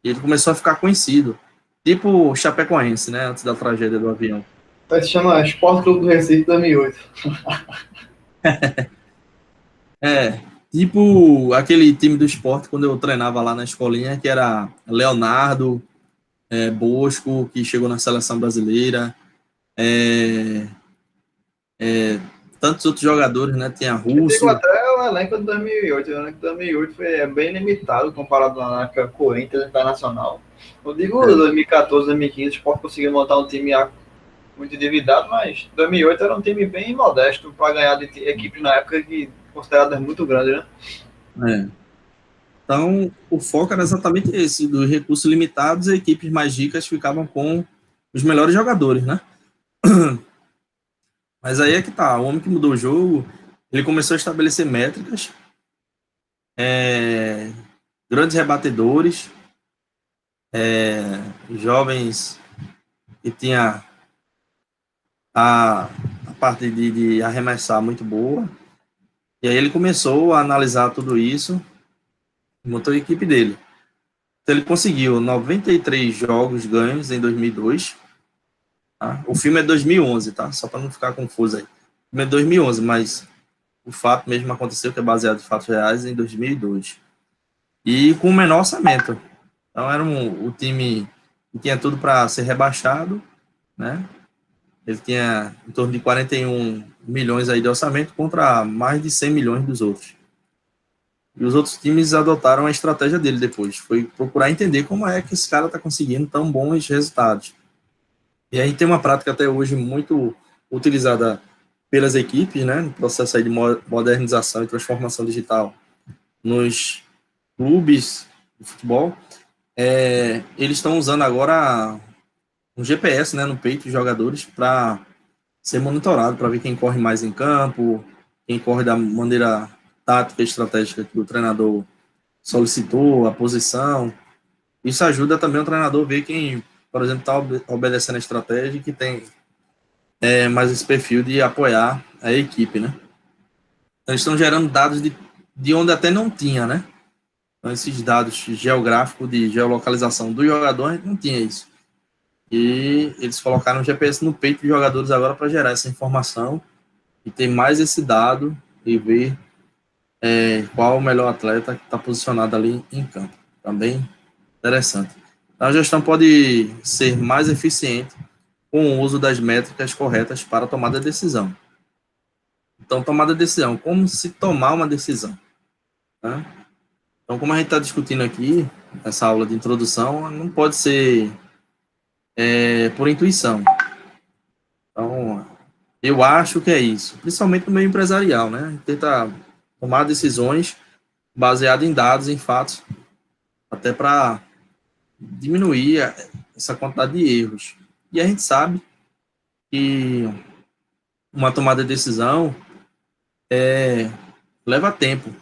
E ele começou a ficar conhecido, tipo o Chapecoense, né, antes da tragédia do avião. Vai se chamar Esporte Clube do Recife 2008. Tipo aquele time do esporte, quando eu treinava lá na escolinha, que era Leonardo, Bosco, que chegou na seleção brasileira, tantos outros jogadores, né? Tinha Eu Russo. digo até o elenco de 2008. O elenco de 2008 foi bem limitado comparado na época com o Inter Internacional. Eu digo 2014, 2015, o Sport conseguiu montar um time muito endividado, mas 2008 era um time bem modesto para ganhar de equipes na época que consideradas muito grandes, né? Então, o foco era exatamente esse, dos recursos limitados, e equipes mais ricas ficavam com os melhores jogadores, né? Mas aí é que tá, o Homem que Mudou o Jogo, ele começou a estabelecer métricas grandes rebatedores, jovens que tinha a parte de arremessar muito boa. E aí ele começou a analisar tudo isso, montou a equipe dele. Então ele conseguiu 93 jogos ganhos em 2002. Tá? O filme é 2011, tá? Só para não ficar confuso aí. O filme é 2011, mas o fato mesmo aconteceu, que é baseado em fatos reais, em 2002. E com o menor orçamento. Então era o time que tinha tudo para ser rebaixado, né? Ele tinha em torno de 41 milhões aí de orçamento contra mais de 100 milhões dos outros. E os outros times adotaram a estratégia dele depois. Foi procurar entender como é que esse cara está conseguindo tão bons resultados. E aí tem uma prática até hoje muito utilizada pelas equipes, né, no processo aí de modernização e transformação digital nos clubes de futebol. Eles estão usando agora um GPS, né, no peito dos jogadores para ser monitorado, para ver quem corre mais em campo, quem corre da maneira tática e estratégica que o treinador solicitou, a posição. Isso ajuda também o treinador a ver quem, por exemplo, está obedecendo a estratégia e que tem mais esse perfil de apoiar a equipe, né? Então, eles estão gerando dados de onde até não tinha, né? Então, esses dados geográficos de geolocalização do jogador, a gente não tinha isso. E eles colocaram o GPS no peito dos jogadores agora para gerar essa informação e ter mais esse dado e ver qual o melhor atleta que está posicionado ali em campo. Também interessante. A gestão pode ser mais eficiente com o uso das métricas corretas para a tomada de decisão. Então, tomada de decisão, como se tomar uma decisão, né? Então, como a gente está discutindo aqui, essa aula de introdução, não pode ser por intuição. Então, eu acho que é isso, principalmente no meio empresarial, né? A gente tenta tomar decisões baseadas em dados, em fatos, até para diminuir essa quantidade de erros. E a gente sabe que uma tomada de decisão leva tempo.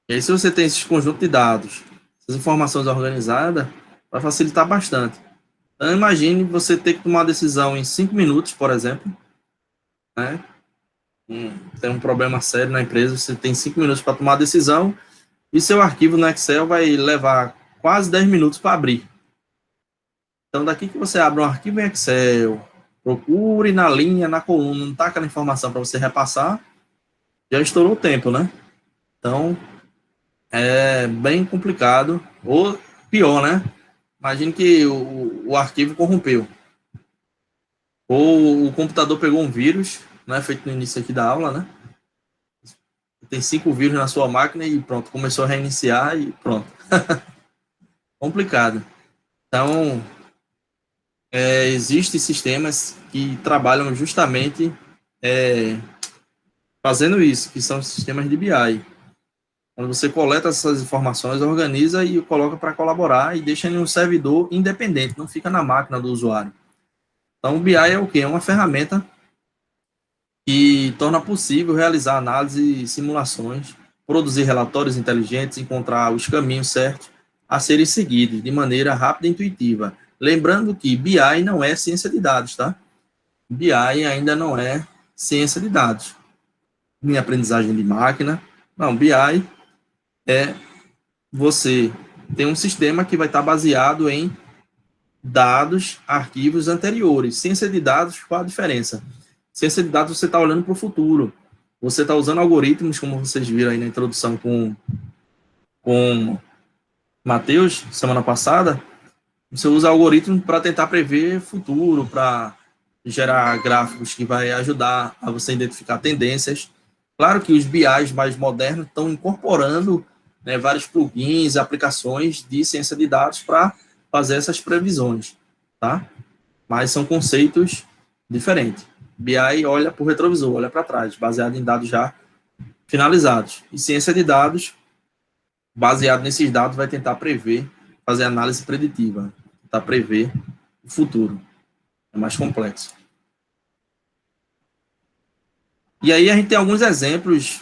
E aí, se você tem esses conjuntos de dados, essas informações organizadas, vai facilitar bastante. Então, imagine você ter que tomar uma decisão em 5 minutos, por exemplo, né? Tem um problema sério na empresa, você tem 5 minutos para tomar a decisão e seu arquivo no Excel vai levar quase 10 minutos para abrir. Então, daqui que você abre um arquivo em Excel, procure na linha, na coluna, não está aquela informação para você repassar, já estourou o tempo, né? Então, é bem complicado, ou pior, né? Imagine que o arquivo corrompeu, ou o computador pegou um vírus, né, feito no início aqui da aula, né? Tem 5 vírus na sua máquina e pronto, começou a reiniciar e pronto. Complicado. Então, existem sistemas que trabalham justamente fazendo isso, que são sistemas de BI. Quando você coleta essas informações, organiza e coloca para colaborar e deixa em um servidor independente, não fica na máquina do usuário. Então, o BI é o quê? É uma ferramenta que torna possível realizar análise e simulações, produzir relatórios inteligentes, encontrar os caminhos certos a serem seguidos de maneira rápida e intuitiva. Lembrando que BI não é ciência de dados, tá? BI ainda não é ciência de dados. Nem aprendizagem de máquina. Não, BI é você ter um sistema que vai estar baseado em dados, arquivos anteriores. Ciência de dados, qual a diferença? Ciência de dados, você está olhando para o futuro. Você está usando algoritmos, como vocês viram aí na introdução com Matheus, semana passada. Você usa algoritmos para tentar prever futuro, para gerar gráficos que vai ajudar a você identificar tendências. Claro que os BIs mais modernos estão incorporando, né, vários plugins, aplicações de ciência de dados para fazer essas previsões, tá? Mas são conceitos diferentes. BI olha para o retrovisor, olha para trás, baseado em dados já finalizados. E ciência de dados, baseado nesses dados, vai tentar prever, fazer análise preditiva, tentar prever o futuro. É mais complexo. E aí a gente tem alguns exemplos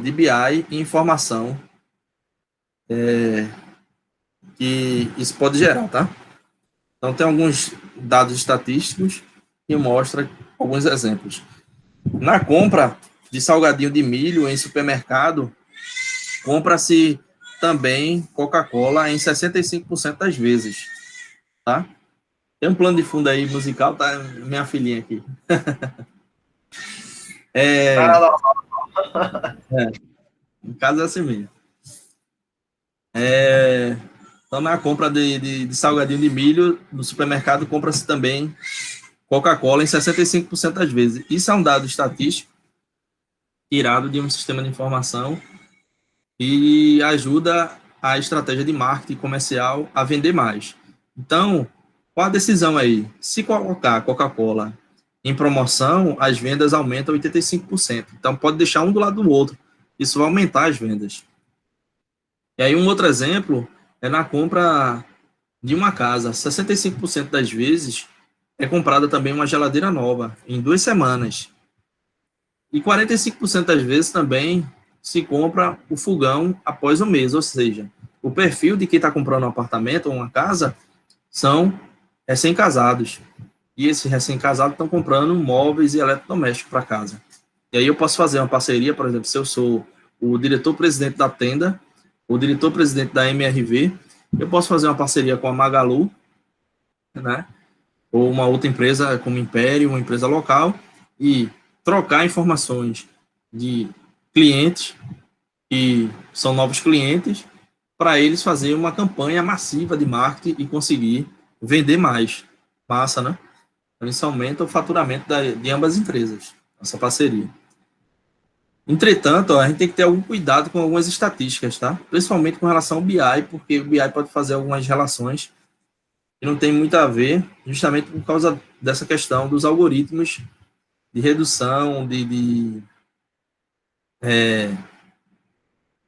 de BI e informação que isso pode gerar, tá? Então, tem alguns dados estatísticos que mostram alguns exemplos. Na compra de salgadinho de milho em supermercado, compra-se também Coca-Cola em 65% das vezes, tá? Tem um plano de fundo aí musical, tá? Minha filhinha aqui. Em casa é assim mesmo. Então, na compra de salgadinho de milho, no supermercado, compra-se também Coca-Cola em 65% das vezes. Isso é um dado estatístico tirado de um sistema de informação e ajuda a estratégia de marketing comercial a vender mais. Então, qual a decisão aí? Se colocar a Coca-Cola em promoção, as vendas aumentam 85%. Então, pode deixar um do lado do outro. Isso vai aumentar as vendas. E aí, um outro exemplo é na compra de uma casa. 65% das vezes é comprada também uma geladeira nova, em 2 semanas. E 45% das vezes também se compra o fogão após um mês, ou seja, o perfil de quem está comprando um apartamento ou uma casa são recém-casados. E esses recém-casados estão comprando móveis e eletrodomésticos para casa. E aí eu posso fazer uma parceria, por exemplo, se eu sou o diretor-presidente da tenda, o diretor-presidente da MRV, eu posso fazer uma parceria com a Magalu, né? Ou uma outra empresa como Império, uma empresa local, e trocar informações de clientes que são novos clientes para eles fazer uma campanha massiva de marketing e conseguir vender mais. Massa, né? Então, isso aumenta o faturamento de ambas as empresas, essa parceria. Entretanto, a gente tem que ter algum cuidado com algumas estatísticas, tá? Principalmente com relação ao BI, porque o BI pode fazer algumas relações que não tem muito a ver, justamente por causa dessa questão dos algoritmos de redução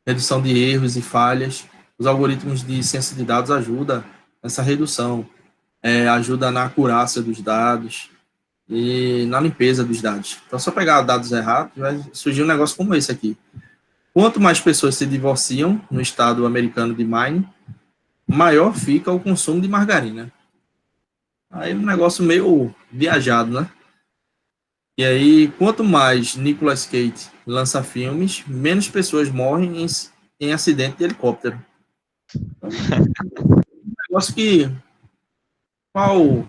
redução de erros e falhas. Os algoritmos de ciência de dados ajudam nessa redução, ajuda na acurácia dos dados e na limpeza dos dados. Então, se eu pegar dados errados, vai surgir um negócio como esse aqui. Quanto mais pessoas se divorciam no estado americano de Maine, maior fica o consumo de margarina. Aí um negócio meio viajado, né? E aí, quanto mais Nicolas Cage lança filmes, menos pessoas morrem em acidente de helicóptero. Então, um negócio que... Qual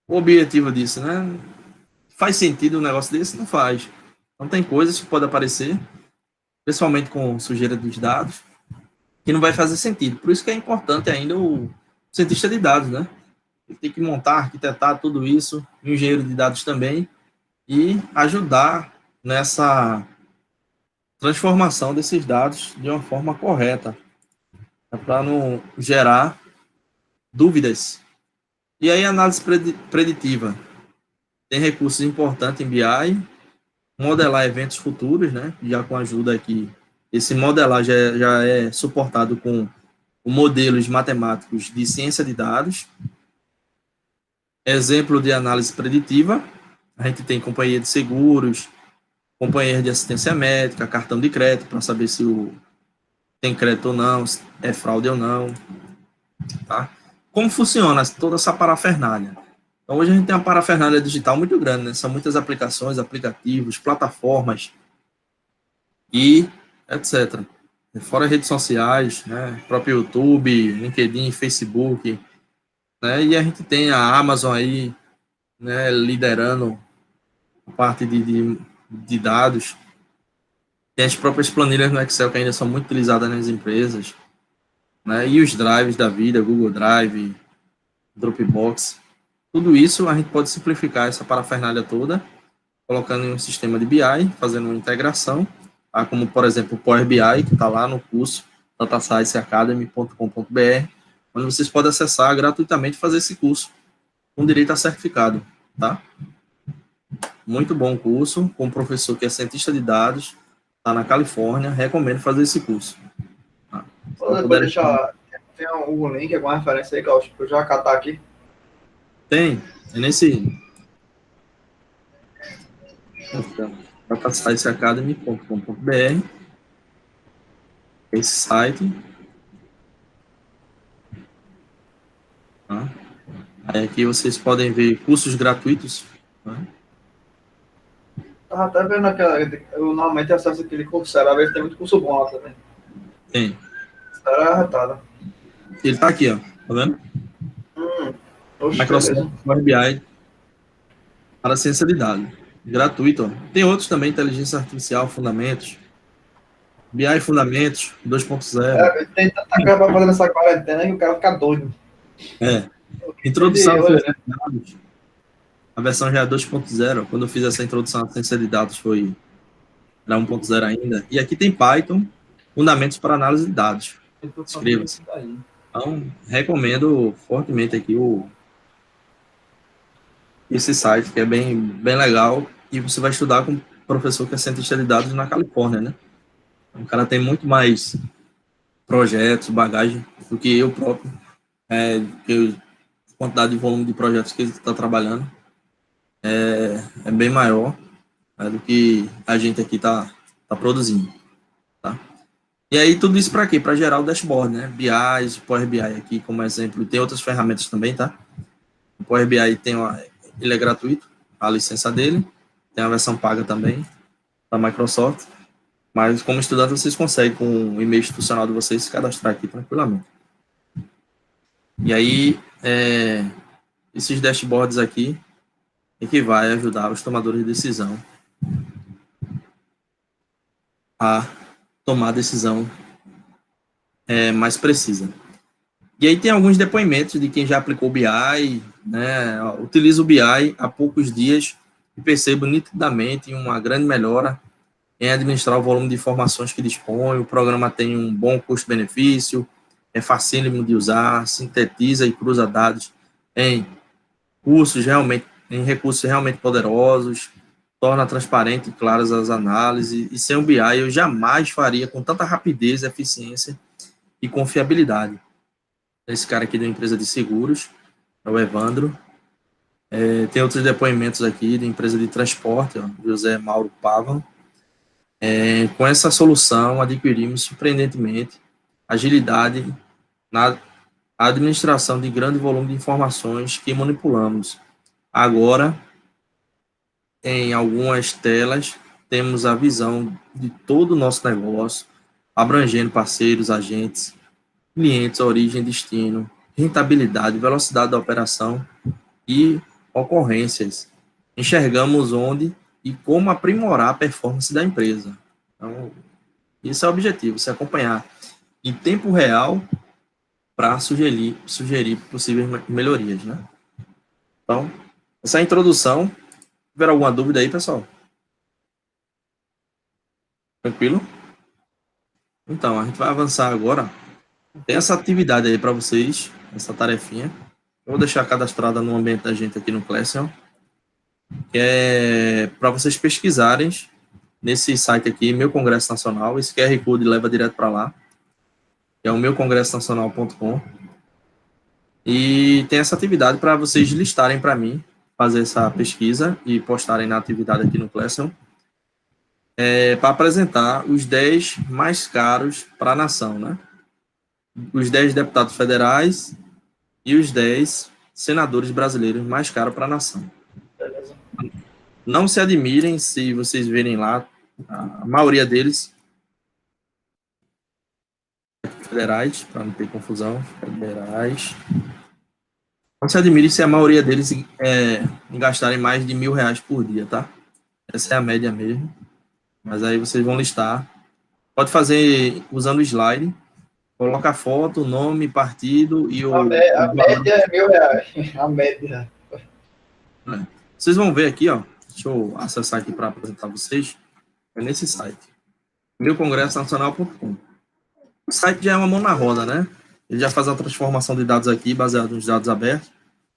o objetivo disso, né? Faz sentido um negócio desse? Não faz. Então, tem coisas que podem aparecer, principalmente com sujeira dos dados, que não vai fazer sentido. Por isso que é importante ainda o cientista de dados, né? Ele tem que montar, arquitetar tudo isso, o engenheiro de dados também, e ajudar nessa transformação desses dados de uma forma correta, para não gerar dúvidas. E aí, análise preditiva. Tem recursos importantes em BI, modelar eventos futuros, né? Já com ajuda aqui. Esse modelar já é suportado com modelos matemáticos de ciência de dados. Exemplo de análise preditiva, a gente tem companhia de seguros, companhia de assistência médica, cartão de crédito, para saber se tem crédito ou não, se é fraude ou não. Tá? Como funciona toda essa parafernália? Então, hoje a gente tem uma parafernália digital muito grande, né? São muitas aplicações, aplicativos, plataformas e etc. Fora redes sociais, né? Próprio YouTube, LinkedIn, Facebook, né? E a gente tem a Amazon aí, né? Liderando a parte de dados. Tem as próprias planilhas no Excel que ainda são muito utilizadas nas empresas, né? E os drives da vida, Google Drive, Dropbox. Tudo isso a gente pode simplificar essa parafernália toda, colocando em um sistema de BI, fazendo uma integração, tá? Como, por exemplo, o Power BI, que está lá no curso datascienceacademy.com.br, onde vocês podem acessar gratuitamente e fazer esse curso com direito a certificado. Tá? Muito bom curso, com um professor que é cientista de dados, está na Califórnia, recomendo fazer esse curso. Tá? Pode deixar, tem algum link, alguma referência aí que eu já catar aqui? Tem, é nesse datascienceacademy.com.br, esse site, Tá? Aí aqui vocês podem ver cursos gratuitos. Tá? Tava até vendo aquela. Eu normalmente acesso aquele Coursera, às vezes tem muito curso bom lá também. Tem. Coursera é arretada. Ele tá aqui, ó. Tá vendo? Oxe, Microsoft beleza. Power BI para ciência de dados. Gratuito, ó. Tem outros também, inteligência artificial, fundamentos. BI fundamentos 2.0. Tem tanta coisa pra fazer nessa quarentena que o cara fica doido. Introdução à Olha, ciência de dados. A versão já é 2.0. Quando eu fiz essa introdução à ciência de dados era 1.0 ainda. E aqui tem Python, fundamentos para análise de dados. Inscreva-se. Então, recomendo fortemente aqui esse site, que é bem legal. E você vai estudar com um professor que é cientista de dados na Califórnia, né? O cara tem muito mais projetos, bagagem, do que eu próprio. A quantidade de volume de projetos que ele está trabalhando é bem maior, né, do que a gente aqui está produzindo. Tá? E aí, tudo isso para quê? Para gerar o dashboard, né? BI, Power BI aqui como exemplo. Tem outras ferramentas também, tá? O Power BI ele é gratuito, a licença dele. Tem a versão paga também, da Microsoft. Mas como estudante, vocês conseguem, com o e-mail institucional de vocês, se cadastrar aqui tranquilamente. E aí, esses dashboards aqui é que vai ajudar os tomadores de decisão a tomar a decisão mais precisa. E aí tem alguns depoimentos de quem já aplicou o BI, né, utiliza o BI há poucos dias e percebo nitidamente uma grande melhora em administrar o volume de informações que dispõe. O programa tem um bom custo-benefício, é facílimo de usar, sintetiza e cruza dados em recursos realmente poderosos, torna transparente e claras as análises, e sem o BI eu jamais faria com tanta rapidez, eficiência e confiabilidade. Esse cara aqui da empresa de seguros, é o Evandro. Tem outros depoimentos aqui da empresa de transporte, ó, José Mauro Pavan. Com essa solução, adquirimos surpreendentemente agilidade na administração de grande volume de informações que manipulamos. Agora, em algumas telas, temos a visão de todo o nosso negócio, abrangendo parceiros, agentes, clientes, origem, destino, rentabilidade, velocidade da operação e ocorrências. Enxergamos onde e como aprimorar a performance da empresa. Então, esse é o objetivo, se acompanhar em tempo real para sugerir possíveis melhorias, né? Então, essa é a introdução. Tiver alguma dúvida aí, pessoal? Tranquilo? Então, a gente vai avançar agora. Tem essa atividade aí para vocês, essa tarefinha. Eu vou deixar cadastrada no ambiente da gente aqui no Classroom, que é para vocês pesquisarem nesse site aqui, Meu Congresso Nacional. Esse QR Code leva direto para lá, que é o meucongressonacional.com. E tem essa atividade para vocês listarem para mim, fazer essa pesquisa e postarem na atividade aqui no Classroom, para apresentar os 10 mais caros para a nação, né? Os 10 deputados federais e os 10 senadores brasileiros mais caros para a nação. Não se admirem se vocês verem lá, a maioria deles federais, para não ter confusão, federais. Não se admire se a maioria deles gastarem mais de R$1.000 por dia, tá? Essa é a média mesmo. Mas aí vocês vão listar. Pode fazer usando o slide. Coloca a foto, nome, partido e a média é R$1.000. A média. Vocês vão ver aqui, ó. Deixa eu acessar aqui para apresentar vocês. É nesse site. meucongressonacional.com. O site já é uma mão na roda, né? Ele já faz a transformação de dados aqui, baseado nos dados abertos.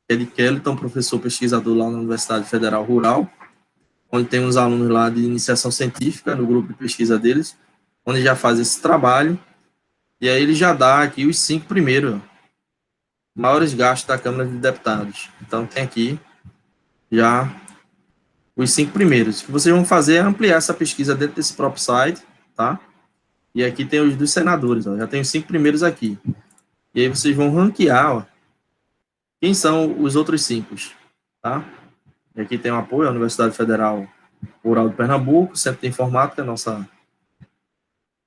É de Kellyton, professor pesquisador lá na Universidade Federal Rural, onde tem uns alunos lá de iniciação científica, no grupo de pesquisa deles, onde já faz esse trabalho. E aí ele já dá aqui os 5 primeiros maiores gastos da Câmara de Deputados. Então tem aqui já os 5 primeiros. O que vocês vão fazer é ampliar essa pesquisa dentro desse próprio site, tá? E aqui tem os dos senadores, ó. Já tem os 5 primeiros aqui. E aí vocês vão ranquear, ó, Quem são os outros 5? Tá? E aqui tem o apoio à Universidade Federal Rural de Pernambuco, Centro de Informática,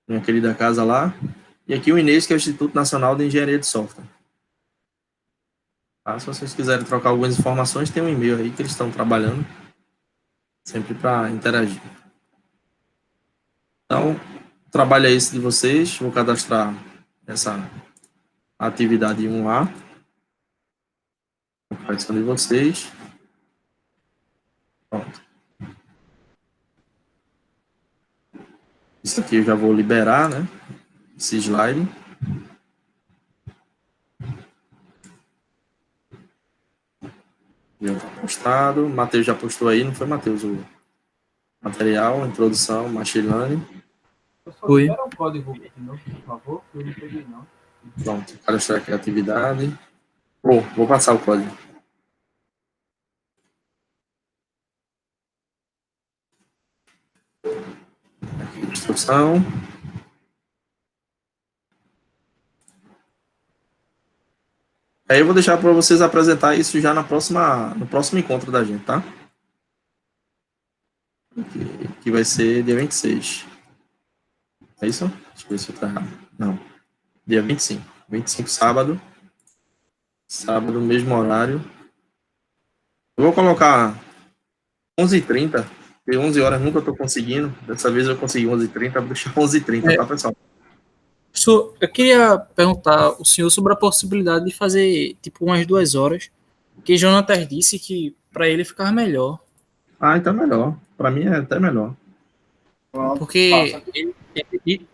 minha querida casa lá. E aqui o INES, que é o Instituto Nacional de Engenharia de Software. Tá? Se vocês quiserem trocar algumas informações, tem um e-mail aí que eles estão trabalhando, sempre para interagir. Então, o trabalho é esse de vocês. Vou cadastrar essa atividade 1A. A participação de vocês. Pronto. Isso aqui eu já vou liberar, né? Esse slide. Já está postado. Matheus já postou aí, não foi, Matheus? O material, introdução, machine learning. Eu só Oi. quero um código de novo, por favor, que eu não peguei, não. Pronto, cadastrar aqui a atividade. Vou passar o código. Aqui, instrução. Aí eu vou deixar para vocês apresentar isso já no próximo encontro da gente, tá? Que vai ser dia 26. É isso? Deixa eu ver se eu tô errado. Não. Dia 25. 25, sábado. Sábado, mesmo horário. Eu vou colocar 11h30, porque 11 horas nunca estou conseguindo. Dessa vez eu consegui 11h30, vou deixar 11h30, tá, pessoal? Eu queria perguntar ao senhor sobre a possibilidade de fazer tipo umas 2 horas, que Jonathan disse que para ele ficava melhor, Ah, então é melhor. Para mim é até melhor. Pronto, porque passa.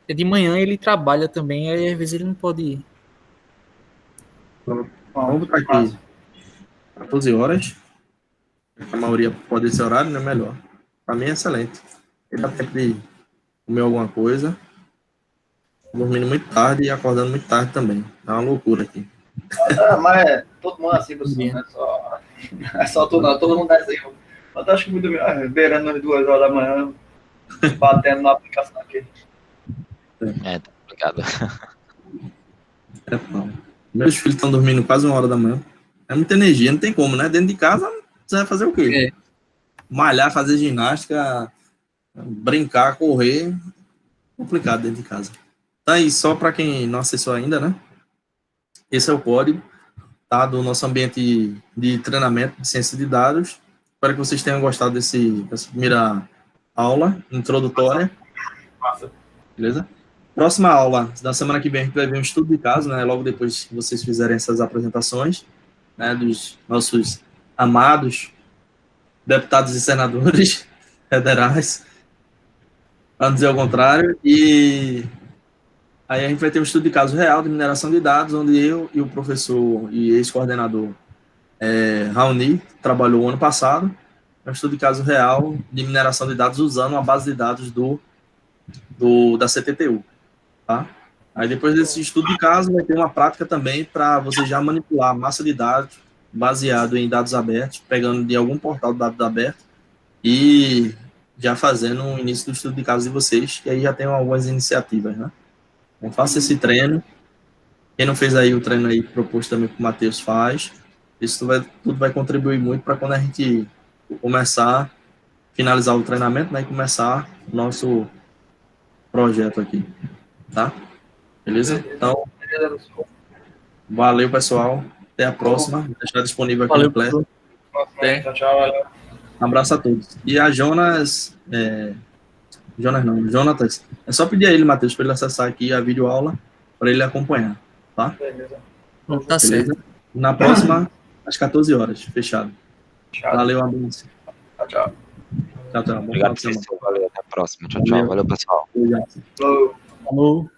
de manhã ele trabalha também, aí às vezes ele não pode ir. Vamos Pronto, botar aqui passa. 14 horas. A maioria pode esse horário, né? Melhor. Para mim é excelente. Ele dá tempo de comer alguma coisa. Dormindo muito tarde e acordando muito tarde também. É uma loucura aqui. Mas é todo mundo assim, professor, não é só tu não, todo mundo é assim. Eu acho que me dormi beirando as 2 horas da manhã, batendo na aplicação aqui. É, tá complicado. Não. Meus filhos estão dormindo quase 1 hora da manhã. É muita energia, não tem como, né? Dentro de casa, você vai fazer o quê? Malhar, fazer ginástica, brincar, correr. Complicado dentro de casa. Tá aí, só para quem não acessou ainda, né? Esse é o código, tá? Do nosso ambiente de treinamento de ciência de dados. Espero que vocês tenham gostado dessa primeira aula introdutória. Massa. Beleza? Próxima aula, da semana que vem, a gente vai ver um estudo de caso, né? Logo depois que vocês fizerem essas apresentações, né? Dos nossos amados deputados e senadores federais, para não dizer o contrário. E aí a gente vai ter um estudo de caso real de mineração de dados, onde eu e o professor e ex-coordenador Raoni trabalhou ano passado. É um estudo de caso real de mineração de dados usando a base de dados da CTTU. Tá? Aí depois desse estudo de caso, vai ter uma prática também para você já manipular a massa de dados baseado em dados abertos, pegando de algum portal de dados abertos e já fazendo o início do estudo de caso de vocês, que aí já tem algumas iniciativas, né? Então, faça esse treino. Quem não fez aí o treino aí proposto também que o Matheus faz, isso tudo vai contribuir muito para quando a gente começar, finalizar o treinamento, né, e começar o nosso projeto aqui, tá? Beleza? Então, valeu, pessoal. Até a próxima. Vou deixar disponível aqui no Class. Tchau, tchau. Valeu. Um abraço a todos. E a Jonas Jonatas, é só pedir a ele, Matheus, para ele acessar aqui a videoaula, para ele acompanhar, tá? Beleza. Tá certo. Beleza? Na próxima, às 14 horas, fechado. Tchau. Valeu, abraço. Tchau, tchau. Tchau, tchau. Bom final Obrigado, de semana. professor. Valeu, até a próxima. Tchau, tchau. Valeu, pessoal. Obrigado. Falou. Falou.